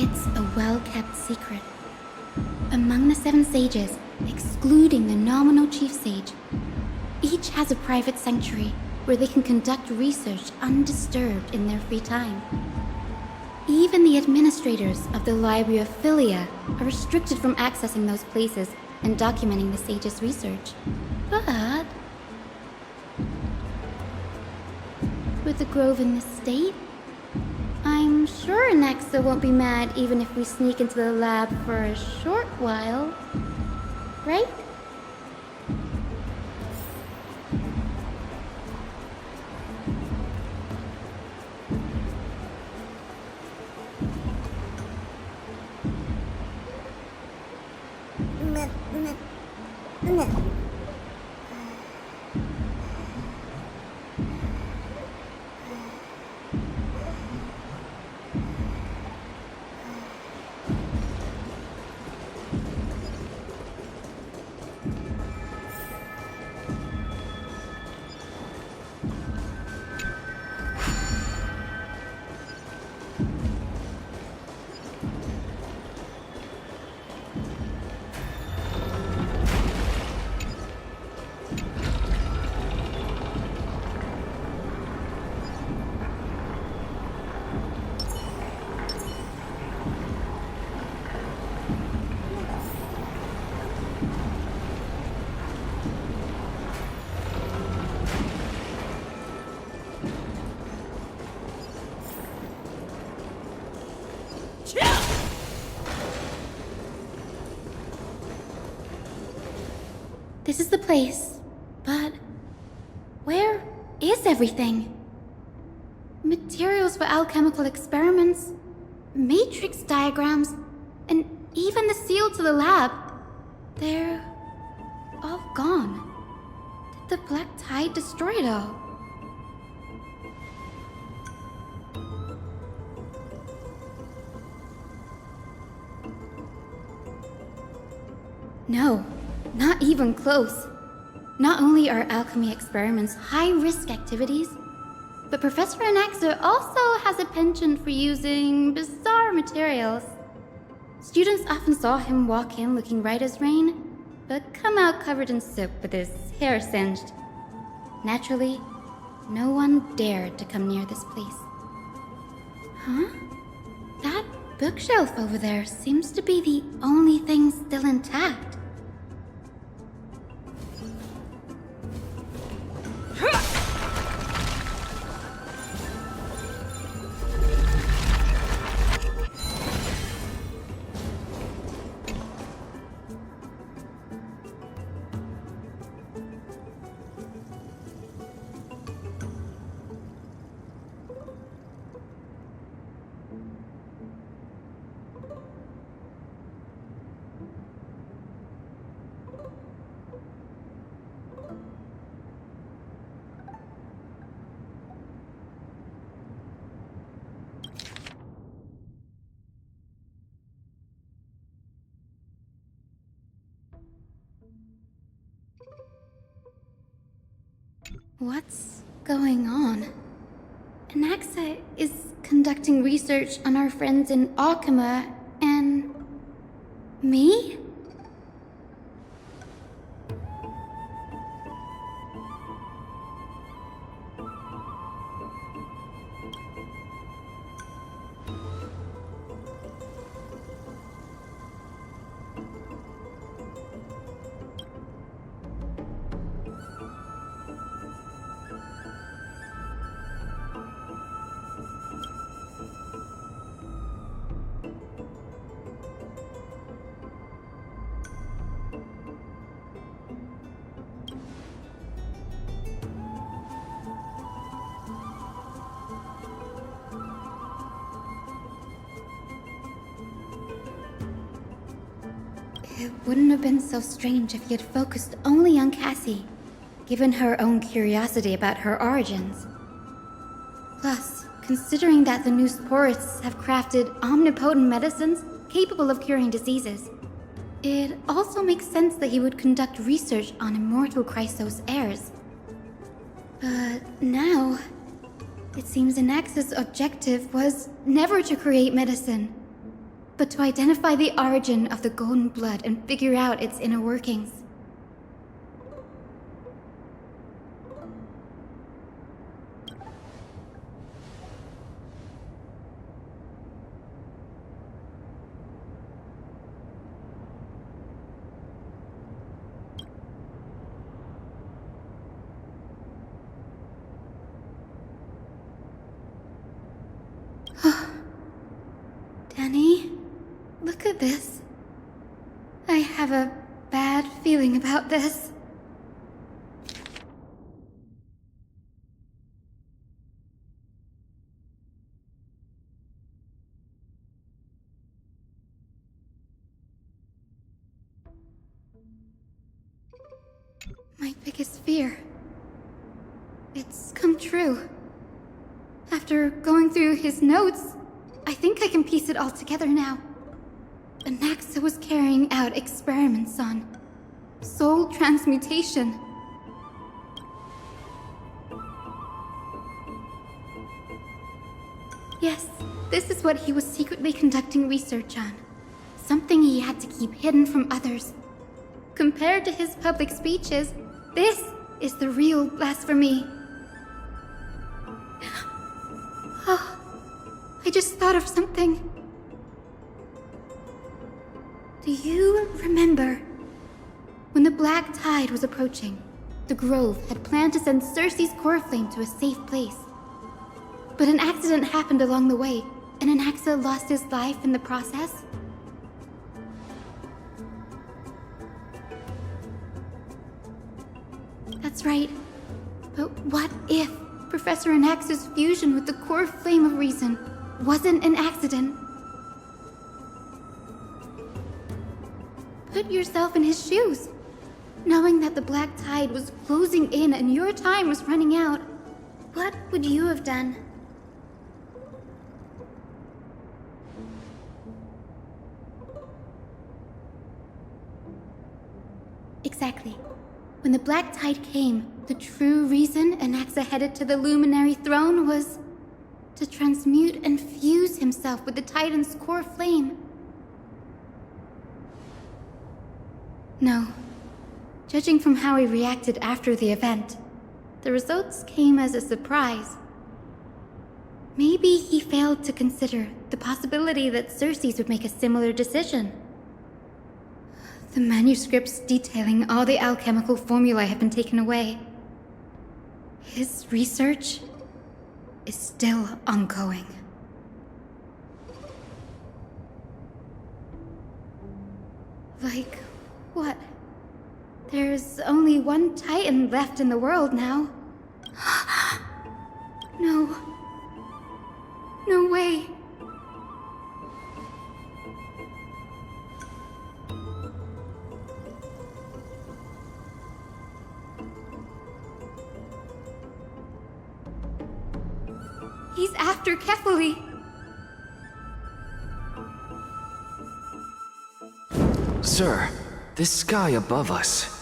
It's a well-kept secret. Among the 7 sages, excluding the nominal chief sage, each has a private sanctuary where they can conduct research undisturbed in their free time. Even the administrators of the Library of Philia are restricted from accessing those places and documenting the sages' research. But with the grove in this state, I'm sure Anaxa won't be mad even if we sneak into the lab for a short while, right? This is the place, but where is everything? Materials for alchemical experiments, matrix diagrams, and even the seal to the lab. They're all gone. Did the Black Tide destroy it all? No, not even close. Not only are alchemy experiments high-risk activities, but Professor Anaxa also has a penchant for using bizarre materials. Students often saw him walk in looking right as rain, but come out covered in soap with his hair singed. Naturally, no one dared to come near this place. Huh? That bookshelf over there seems to be the only thing still intact. What's going on? Anaxa is conducting research on our friends in Alchema and me? It wouldn't have been so strange if he had focused only on Cassie, given her own curiosity about her origins. Plus, considering that the new sporists have crafted omnipotent medicines capable of curing diseases, it also makes sense that he would conduct research on immortal Chrysos heirs. But now, it seems Anax's objective was never to create medicine, but to identify the origin of the golden blood and figure out its inner workings. Danny, look at this. I have a bad feeling about this. My biggest fear. It's come true. After going through his notes, I think I can piece it all together now. Anaxa was carrying out experiments on soul transmutation. Yes, this is what he was secretly conducting research on. Something he had to keep hidden from others. Compared to his public speeches, this is the real blasphemy. Oh, I just thought of something. Do you remember when the Black Tide was approaching? The Grove had planned to send Cersei's core flame to a safe place. But an accident happened along the way, and Anaxa lost his life in the process. That's right. But what if Professor Anaxa's fusion with the core flame of reason wasn't an accident? Put yourself in his shoes. Knowing that the Black Tide was closing in and your time was running out, what would you have done? Exactly. When the Black Tide came, the true reason Anaxa headed to the Luminary Throne was to transmute and fuse himself with the Titan's core flame. No. Judging from how he reacted after the event, the results came as a surprise. Maybe he failed to consider the possibility that Cersei's would make a similar decision. The manuscripts detailing all the alchemical formulae have been taken away. His research is still ongoing. Like, what? There's only one Titan left in the world now. No. No way. He's after Kefali. Sir, this sky above us,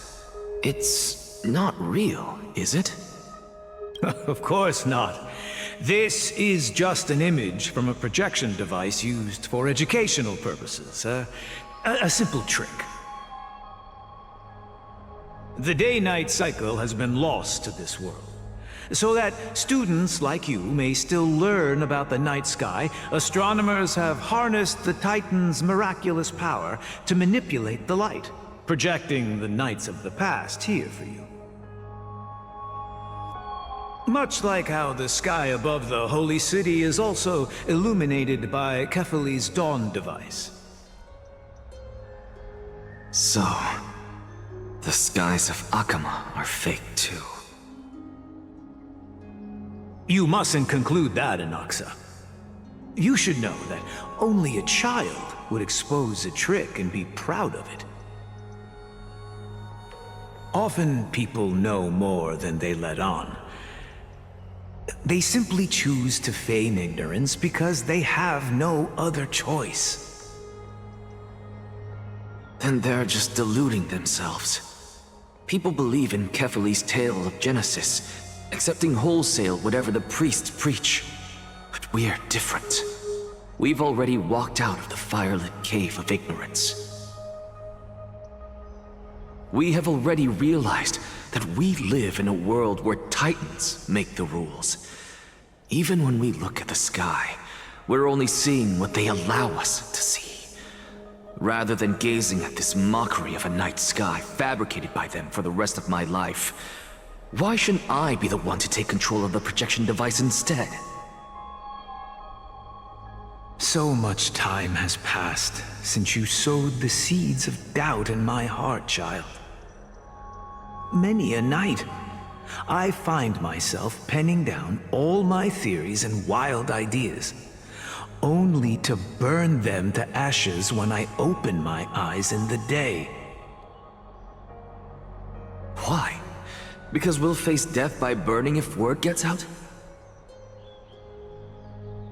it's not real, is it? Of course not. This is just an image from a projection device used for educational purposes. A simple trick. The day-night cycle has been lost to this world, so that students like you may still learn about the night sky. Astronomers have harnessed the Titan's miraculous power to manipulate the light, projecting the nights of the past here for you. Much like how the sky above the Holy City is also illuminated by Kefali's dawn device. So, the skies of Akama are fake too. You mustn't conclude that, Anaxa. You should know that only a child would expose a trick and be proud of it. Often people know more than they let on. They simply choose to feign ignorance because they have no other choice. Then they're just deluding themselves. People believe in Kefali's tale of Genesis, accepting wholesale whatever the priests preach. But we're different. We've already walked out of the firelit cave of ignorance. We have already realized that we live in a world where Titans make the rules. Even when we look at the sky, we're only seeing what they allow us to see. Rather than gazing at this mockery of a night sky fabricated by them for the rest of my life, why shouldn't I be the one to take control of the projection device instead? So much time has passed since you sowed the seeds of doubt in my heart, child. Many a night, I find myself penning down all my theories and wild ideas, only to burn them to ashes when I open my eyes in the day. Why? Because we'll face death by burning if word gets out?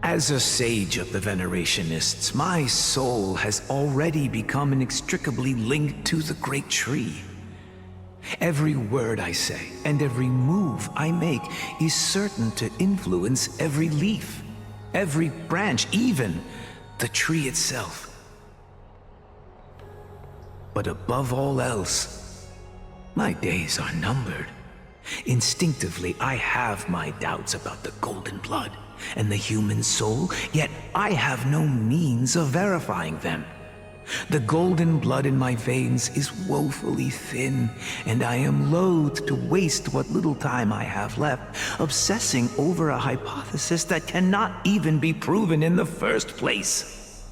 As a sage of the Venerationists, my soul has already become inextricably linked to the great tree. Every word I say and every move I make is certain to influence every leaf, every branch, even the tree itself. But above all else, my days are numbered. Instinctively, I have my doubts about the golden blood and the human soul, yet I have no means of verifying them. The golden blood in my veins is woefully thin, and I am loath to waste what little time I have left obsessing over a hypothesis that cannot even be proven in the first place.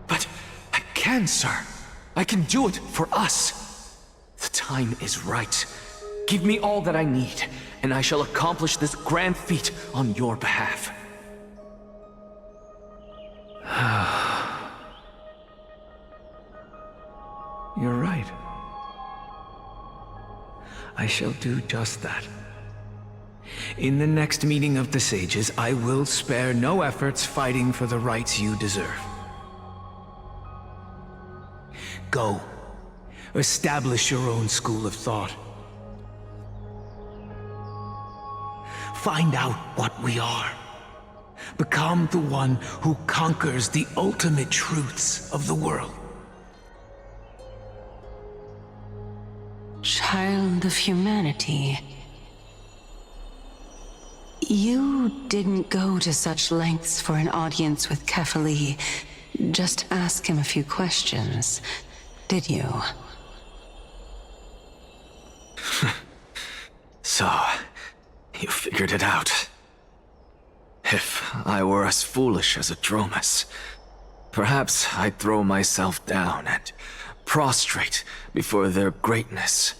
But I can, sir. I can do it for us. The time is right. Give me all that I need, and I shall accomplish this grand feat on your behalf. You're right. I shall do just that. In the next meeting of the sages, I will spare no efforts fighting for the rights you deserve. Go. Establish your own school of thought. Find out what we are. Become the one who conquers the ultimate truths of the world. Child of humanity. You didn't go to such lengths for an audience with Kefali. Just ask him a few questions, did you? So, you figured it out. If I were as foolish as a Dromus, perhaps I'd throw myself down and prostrate before their greatness,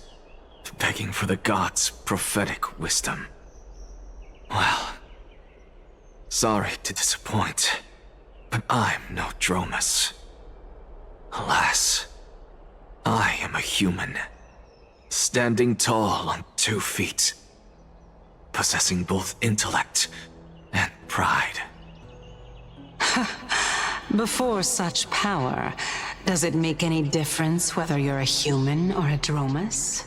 begging for the gods' prophetic wisdom. Well, sorry to disappoint, but I'm no Dromus. Alas, I am a human, standing tall on 2 feet, possessing both intellect and pride. Before such power, does it make any difference whether you're a human or a Dromus?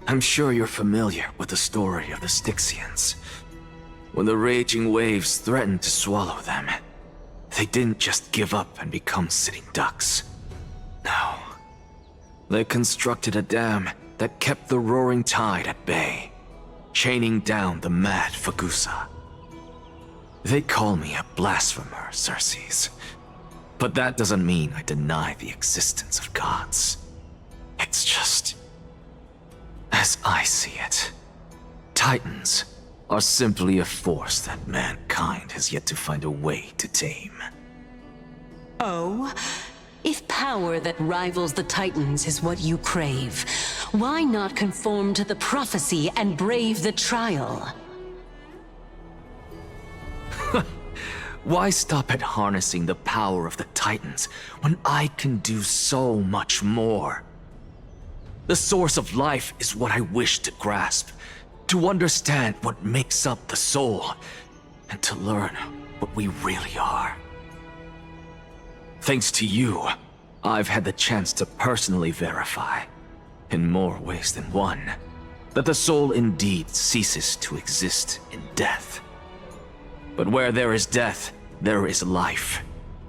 I'm sure you're familiar with the story of the Styxians. When the raging waves threatened to swallow them, they didn't just give up and become sitting ducks. No. They constructed a dam that kept the roaring tide at bay, chaining down the mad Fagusa. They call me a blasphemer, Xerxes. But that doesn't mean I deny the existence of gods. It's just, as I see it, Titans are simply a force that mankind has yet to find a way to tame. Oh? If power that rivals the Titans is what you crave, why not conform to the prophecy and brave the trial? Why stop at harnessing the power of the Titans when I can do so much more? The source of life is what I wish to grasp, to understand what makes up the soul, and to learn what we really are. Thanks to you, I've had the chance to personally verify, in more ways than one, that the soul indeed ceases to exist in death. But where there is death, there is life.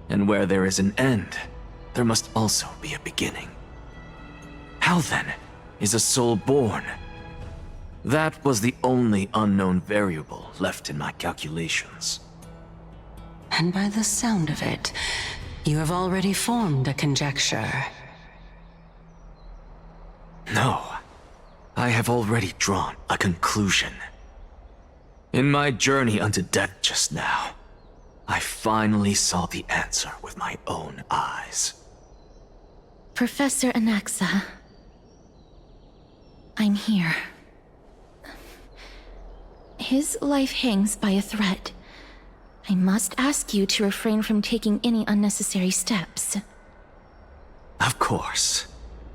And where there is an end, there must also be a beginning. How then is a soul born? That was the only unknown variable left in my calculations. And by the sound of it, you have already formed a conjecture. No, I have already drawn a conclusion. In my journey unto death just now, I finally saw the answer with my own eyes. Professor Anaxa, I'm here. His life hangs by a thread. I must ask you to refrain from taking any unnecessary steps. Of course.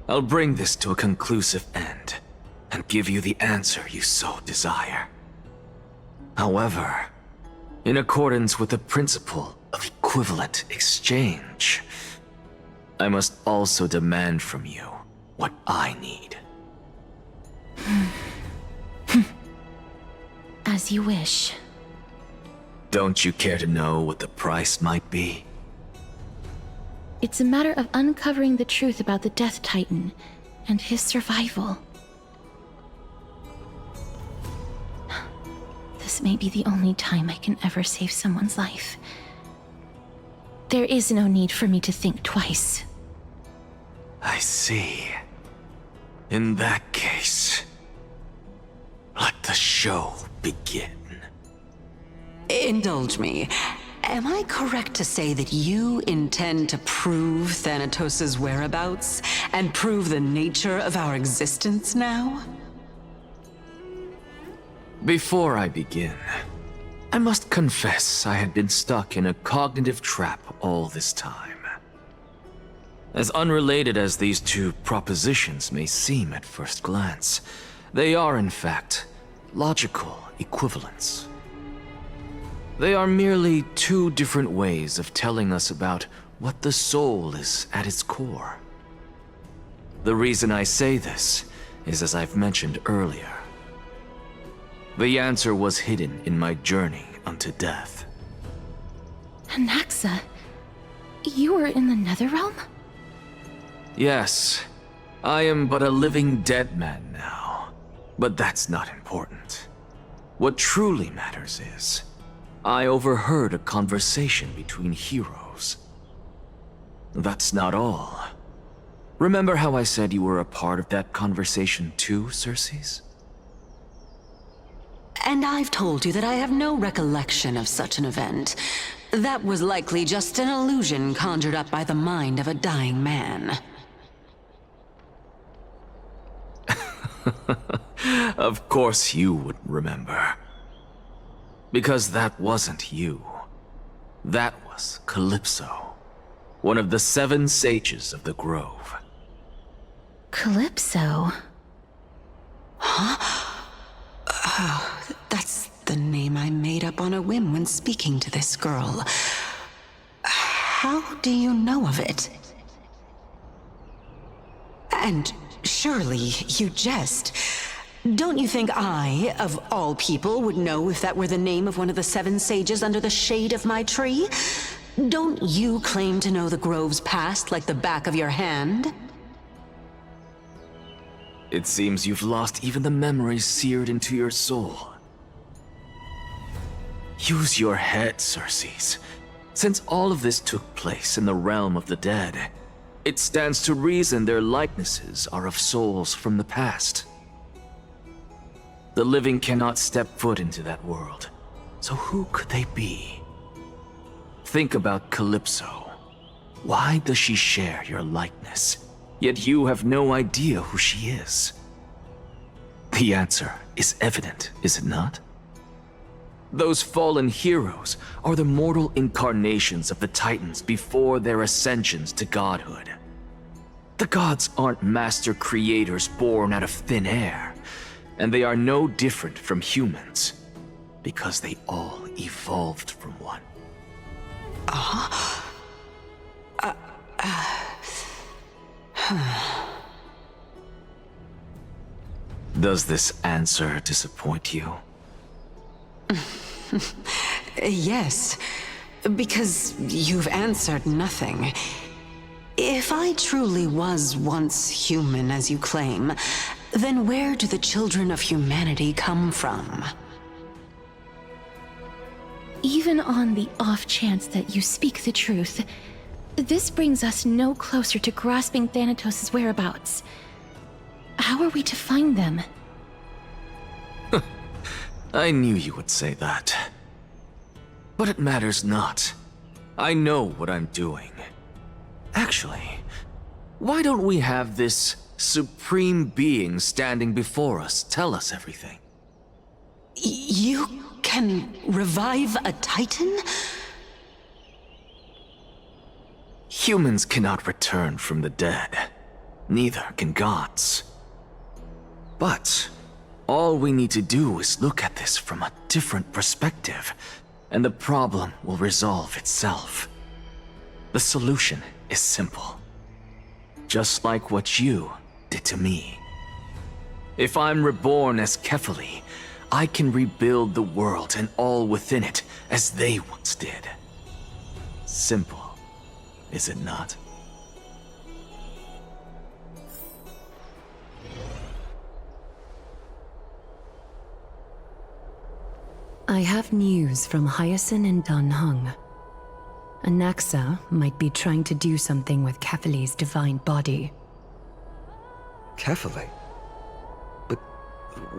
I'll bring this to a conclusive end, and give you the answer you so desire. However, in accordance with the principle of equivalent exchange, I must also demand from you what I need. As you wish. Don't you care to know what the price might be? It's a matter of uncovering the truth about the Death Titan and his survival. This may be the only time I can ever save someone's life. There is no need for me to think twice. I see. In that case, let the show begin. Indulge me. Am I correct to say that you intend to prove Thanatos' whereabouts and prove the nature of our existence now? Before I begin, I must confess I had been stuck in a cognitive trap all this time. As unrelated as these two propositions may seem at first glance, they are in fact logical equivalents. They are merely two different ways of telling us about what the soul is at its core. The reason I say this is as I've mentioned earlier. The answer was hidden in my journey unto death. Anaxa, you were in the Netherrealm? Yes, I am but a living dead man now, but that's not important. What truly matters is, I overheard a conversation between heroes. That's not all. Remember how I said you were a part of that conversation too, Circes? And I've told you that I have no recollection of such an event. That was likely just an illusion conjured up by the mind of a dying man. Of course you would remember. Because that wasn't you. That was Calypso, one of the 7 sages of the Grove. Calypso? Huh? Oh, that's the name I made up on a whim when speaking to this girl. How do you know of it? And surely you jest. Don't you think I, of all people, would know if that were the name of one of the 7 sages under the shade of my tree? Don't you claim to know the Grove's past like the back of your hand? It seems you've lost even the memories seared into your soul. Use your head, Circes. Since all of this took place in the realm of the dead, it stands to reason their likenesses are of souls from the past. The living cannot step foot into that world, so who could they be? Think about Calypso. Why does she share your likeness, yet you have no idea who she is? The answer is evident, is it not? Those fallen heroes are the mortal incarnations of the Titans before their ascensions to godhood. The gods aren't master creators born out of thin air, and they are no different from humans, because they all evolved from one. Does this answer disappoint you? Yes, because you've answered nothing. If I truly was once human, as you claim, then where do the children of humanity come from? Even on the off chance that you speak the truth, this brings us no closer to grasping Thanatos' whereabouts. How are we to find them? I knew you would say that. But it matters not. I know what I'm doing. Actually, why don't we have this supreme being standing before us tell us everything? You can revive a Titan? Humans cannot return from the dead. Neither can gods. But all we need to do is look at this from a different perspective, and the problem will resolve itself. The solution is simple. Just like what you did to me. If I'm reborn as Kefali, I can rebuild the world and all within it as they once did. Simple, is it not? I have news from Hyacinth and Dan Heng. Anaxa might be trying to do something with Kefali's divine body. Kefali? But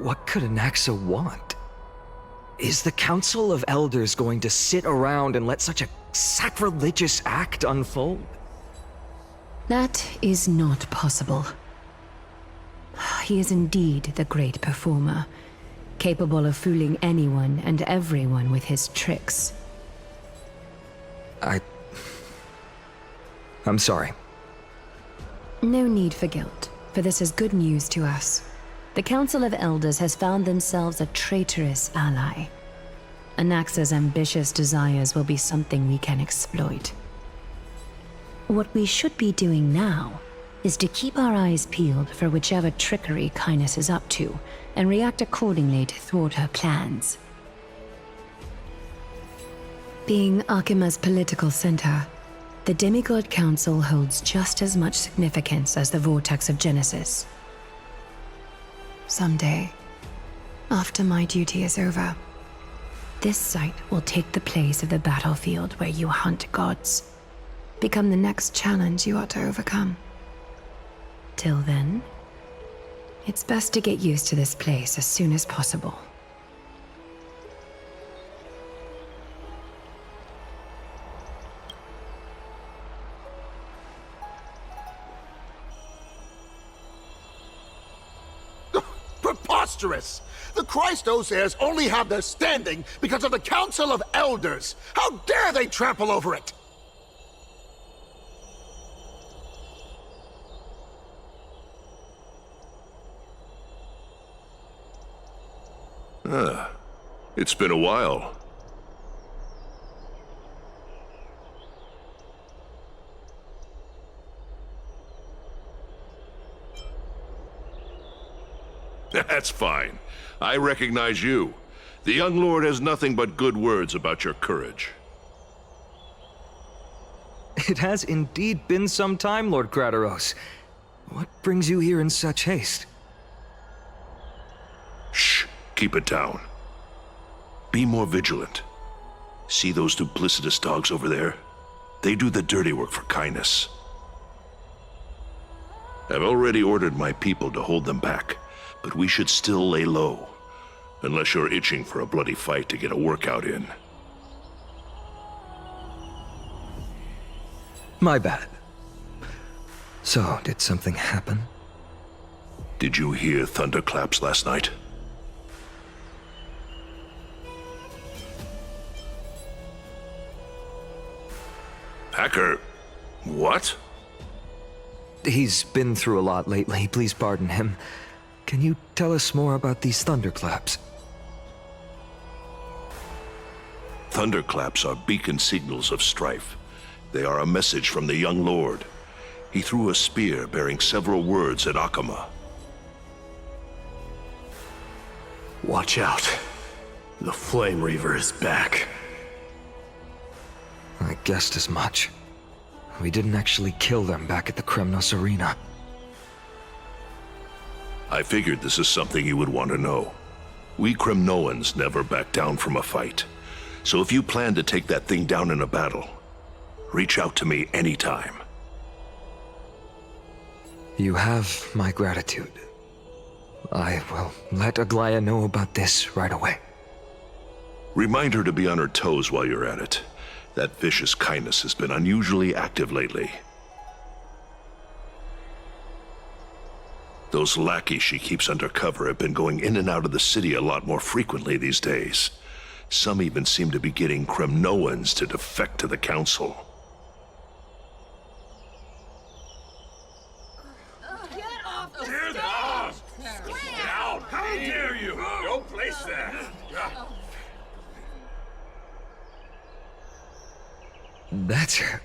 what could Anaxa want? Is the Council of Elders going to sit around and let such a sacrilegious act unfold? That is not possible. He is indeed the great performer, capable of fooling anyone and everyone with his tricks. I'm sorry. No need for guilt, for this is good news to us. The Council of Elders has found themselves a traitorous ally. Anaxa's ambitious desires will be something we can exploit. What we should be doing now is to keep our eyes peeled for whichever trickery Kainis is up to, and react accordingly to thwart her plans. Being Akima's political center, the Demigod Council holds just as much significance as the Vortex of Genesis. Someday, after my duty is over, this site will take the place of the battlefield where you hunt gods, become the next challenge you ought to overcome. Till then, it's best to get used to this place as soon as possible. Preposterous! The Christos heirs only have their standing because of the Council of Elders! How dare they trample over it! It's been a while. That's fine. I recognize you. The young lord has nothing but good words about your courage. It has indeed been some time, Lord Krateros. What brings you here in such haste? Shh. Keep it down. Be more vigilant. See those duplicitous dogs over there? They do the dirty work for kindness. I've already ordered my people to hold them back, but we should still lay low. Unless you're itching for a bloody fight to get a workout in. My bad. So, did something happen? Did you hear thunderclaps last night? hacker. What? He's been through a lot lately, please pardon him. Can you tell us more about these thunderclaps? Thunderclaps are beacon signals of strife. They are a message from the young lord. He threw a spear bearing several words at Akama. Watch out. The Flame Reaver is back. I guessed as much. We didn't actually kill them back at the Kremnos Arena. I figured this is something you would want to know. We Kremnoans never back down from a fight. So if you plan to take that thing down in a battle, reach out to me anytime. You have my gratitude. I will let Aglaya know about this right away. Remind her to be on her toes while you're at it. That vicious kindness has been unusually active lately. Those lackeys she keeps under cover have been going in and out of the city a lot more frequently these days. Some even seem to be getting Kremnoans to defect to the Council. How dare you! Don't place that! That's her.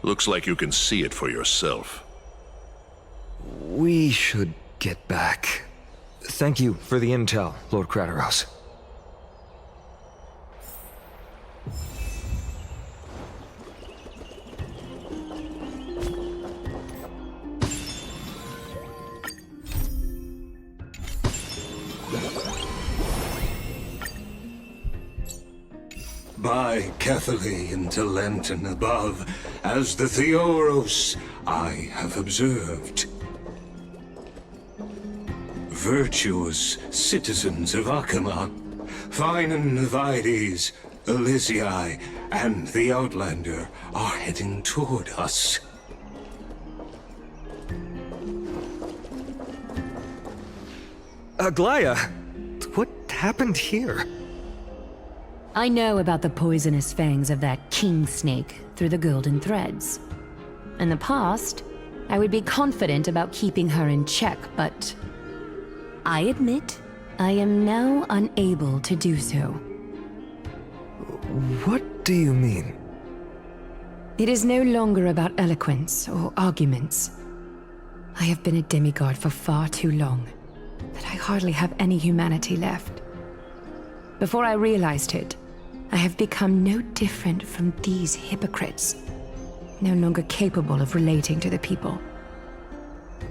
Looks like you can see it for yourself. We should get back. Thank you for the intel, Lord Krateros. By Catholic into Lenten above, as the Theoros I have observed. Virtuous citizens of Akama, fine Vides, Elysiae, and the Outlander are heading toward us. Aglaya, what happened here? I know about the poisonous fangs of that king snake through the golden threads. In the past, I would be confident about keeping her in check, but I admit I am now unable to do so. What do you mean? It is no longer about eloquence or arguments. I have been a demigod for far too long that I hardly have any humanity left. Before I realized it, I have become no different from these hypocrites, no longer capable of relating to the people.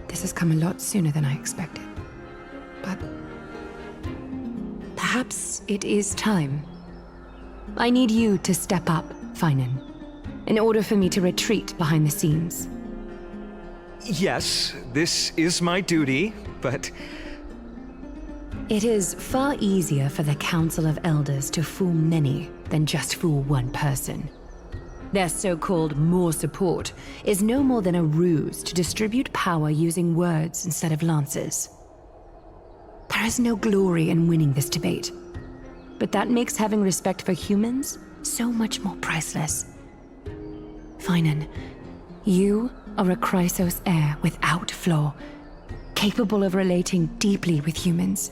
This has come a lot sooner than I expected. But perhaps it is time. I need you to step up, Finan, in order for me to retreat behind the scenes. Yes, this is my duty, but it is far easier for the Council of Elders to fool many than just fool one person. Their so-called more support is no more than a ruse to distribute power using words instead of lances. There is no glory in winning this debate, but that makes having respect for humans so much more priceless. Finan, you are a Chrysos heir without flaw, capable of relating deeply with humans.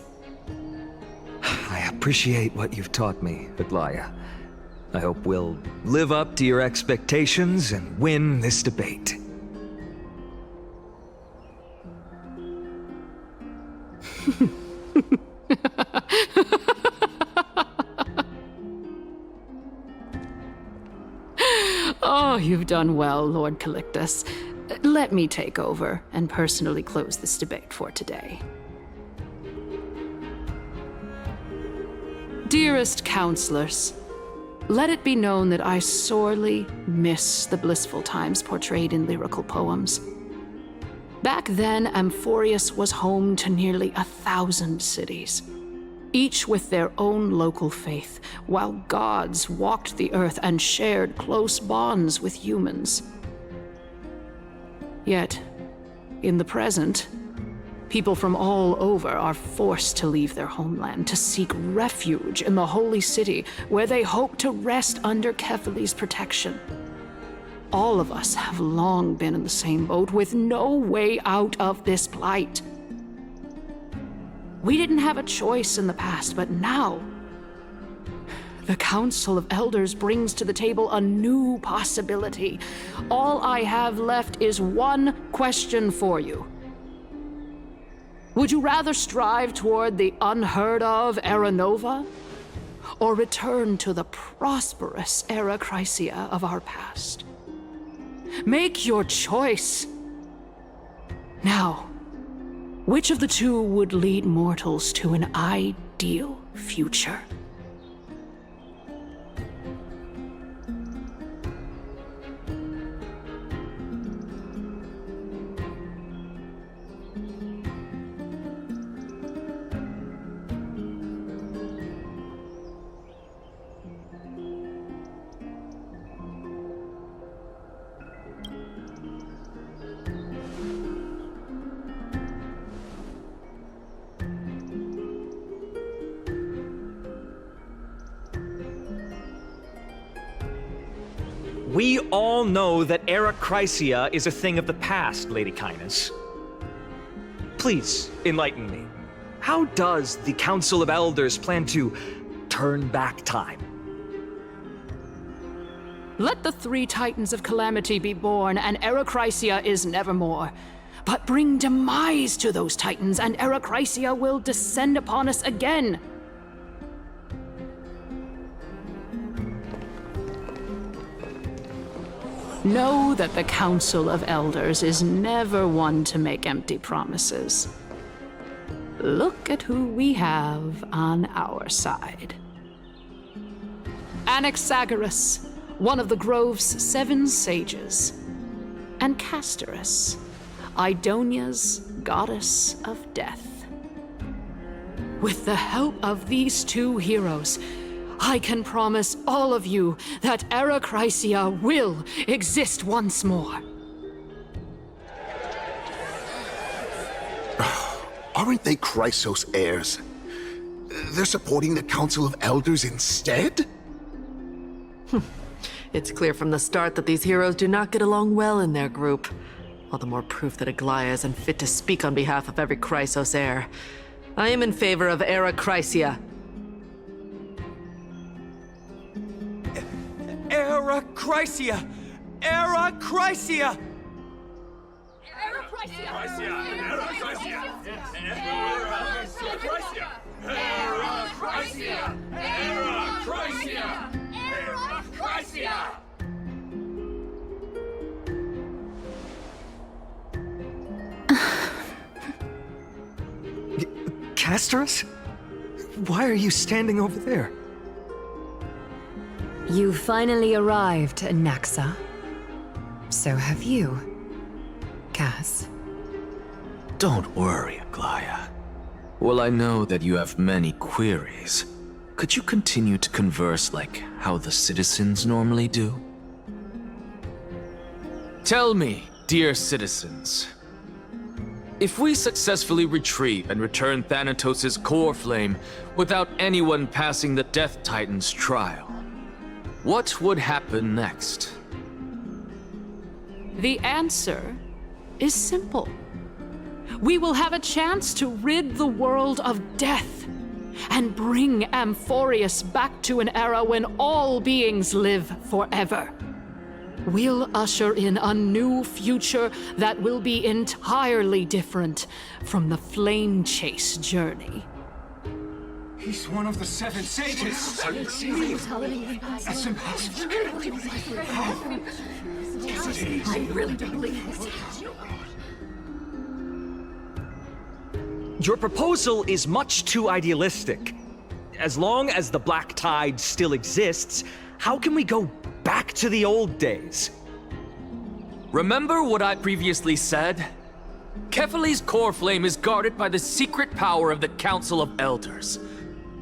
I appreciate what you've taught me, Aglaya. I hope we'll live up to your expectations and win this debate. Oh, you've done well, Lord Calictus. Let me take over and personally close this debate for today. Dearest counselors, let it be known that I sorely miss the blissful times portrayed in lyrical poems. Back then, Amphorius was home to nearly 1,000 cities, each with their own local faith, while gods walked the earth and shared close bonds with humans. Yet, in the present, People from all over are forced to leave their homeland to seek refuge in the Holy City, where they hope to rest under Kefali's protection. All of us have long been in the same boat with no way out of this plight. We didn't have a choice in the past, but now the Council of Elders brings to the table a new possibility. All I have left is one question for you. Would you rather strive toward the unheard of Era Nova, or return to the prosperous Era Chrysia of our past? Make your choice. Now, which of the two would lead mortals to an ideal future? We all know that Era Chrysia is a thing of the past, Lady Kindness. Please, enlighten me. How does the Council of Elders plan to turn back time? Let the three Titans of Calamity be born, and Era Chrysia is nevermore. But bring demise to those Titans, and Era Chrysia will descend upon us again. Know that the Council of Elders is never one to make empty promises. Look at who we have on our side. Anaxagoras, one of the Grove's 7 sages, and Castorus, Idonia's goddess of death. With the help of these two heroes, I can promise all of you that Era Chrysia will exist once more. Aren't they Chrysos heirs? They're supporting the Council of Elders instead? It's clear from the start that these heroes do not get along well in their group. All the more proof that Aglaya is unfit to speak on behalf of every Chrysos heir. I am in favor of Era Chrysia. Era Chrysia! Era Chrysia! Era Chrysia! Era Chrysia! Era Chrysia! Era Chrysia! Era Chrysia! Castorus? Why are you standing over there? You finally arrived, Naxa. So have you, Cass. Don't worry, Aglaya. Well, I know that you have many queries. Could you continue to converse like how the citizens normally do? Tell me, dear citizens, if we successfully retrieve and return Thanatos' core flame without anyone passing the Death Titan's trial, what would happen next? The answer is simple. We will have a chance to rid the world of death and bring Amphorius back to an era when all beings live forever. We'll usher in a new future that will be entirely different from the flame chase journey. He's one of the 7 sages. That's impossible. I really don't believe this. Your proposal is much too idealistic. As long as the Black Tide still exists, how can we go back to the old days? Remember what I previously said? Kefali's core flame is guarded by the secret power of the Council of Elders.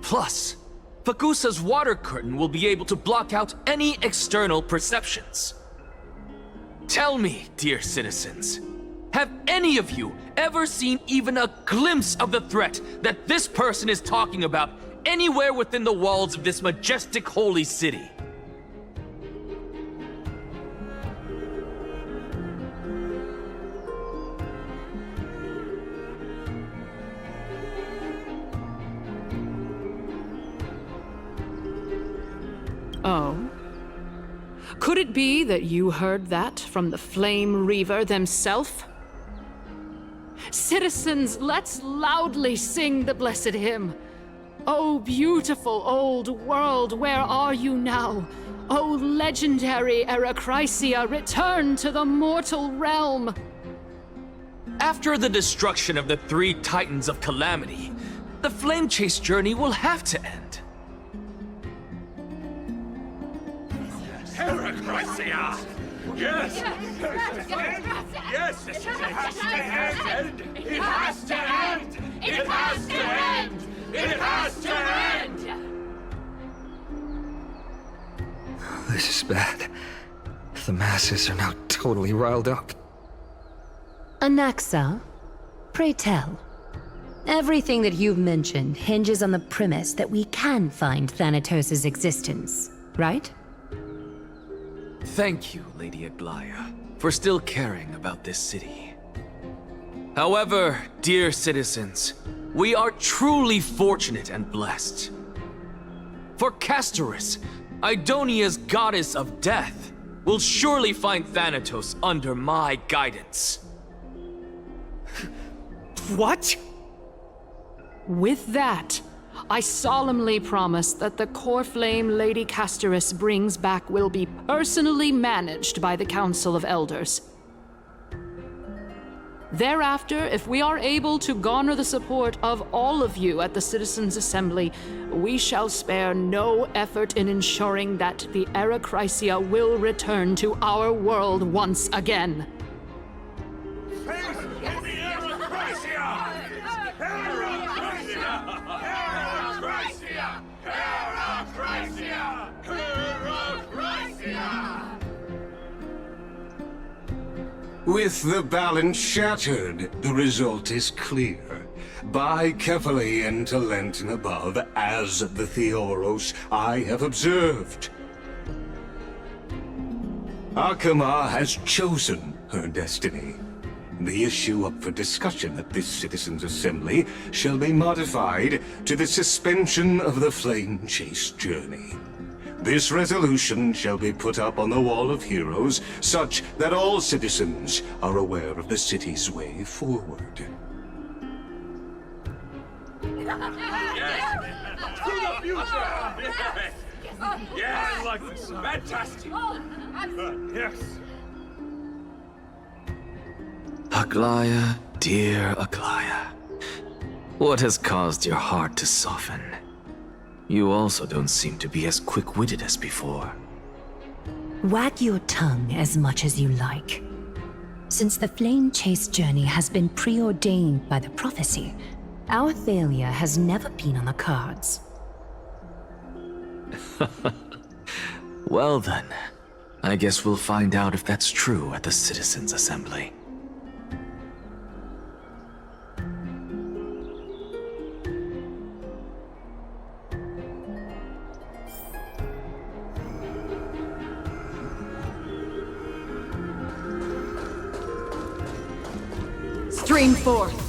Plus, Fagusa's water curtain will be able to block out any external perceptions. Tell me, dear citizens, Have any of you ever seen even a glimpse of the threat that this person is talking about anywhere within the walls of this majestic holy city? Oh? Could it be that you heard that from the Flame Reaver themselves? Citizens, let's loudly sing the blessed hymn. Oh, beautiful old world, where are you now? Oh, legendary Eracrysia, return to the mortal realm. After the destruction of the 3 Titans of Calamity, the Flame Chase journey will have to end. Eracrysia! Yes! Yes! It has to end! It has to end! It has to end! It has to end! This is bad. The masses are now totally riled up. Anaxa, pray tell. Everything that you've mentioned hinges on the premise that we can find Thanatos' existence, right? Thank you, Lady Aglaya, for still caring about this city. However, dear citizens, we are truly fortunate and blessed. For Castorus, Idonia's goddess of death, will surely find Thanatos under my guidance. What? With that, I solemnly promise that the core flame Lady Castorus brings back will be personally managed by the Council of Elders. Thereafter, if we are able to garner the support of all of you at the Citizens' Assembly, we shall spare no effort in ensuring that the Eracrysia will return to our world once again. With the balance shattered, the result is clear. Buy carefully into Lenten above, as the Theoros I have observed. Akama has chosen her destiny. The issue up for discussion at this Citizens' Assembly shall be modified to the suspension of the Flame Chase journey. This resolution shall be put up on the Wall of Heroes, such that all citizens are aware of the city's way forward. Yes! To the future! Yes! I like this. Fantastic! Yes! Aglaya, dear Aglaya, what has caused your heart to soften? You also don't seem to be as quick-witted as before. Wag your tongue as much as you like. Since the Flame Chase journey has been preordained by the prophecy, our failure has never been on the cards. Well then, I guess we'll find out if that's true at the Citizens' Assembly. Stream forth.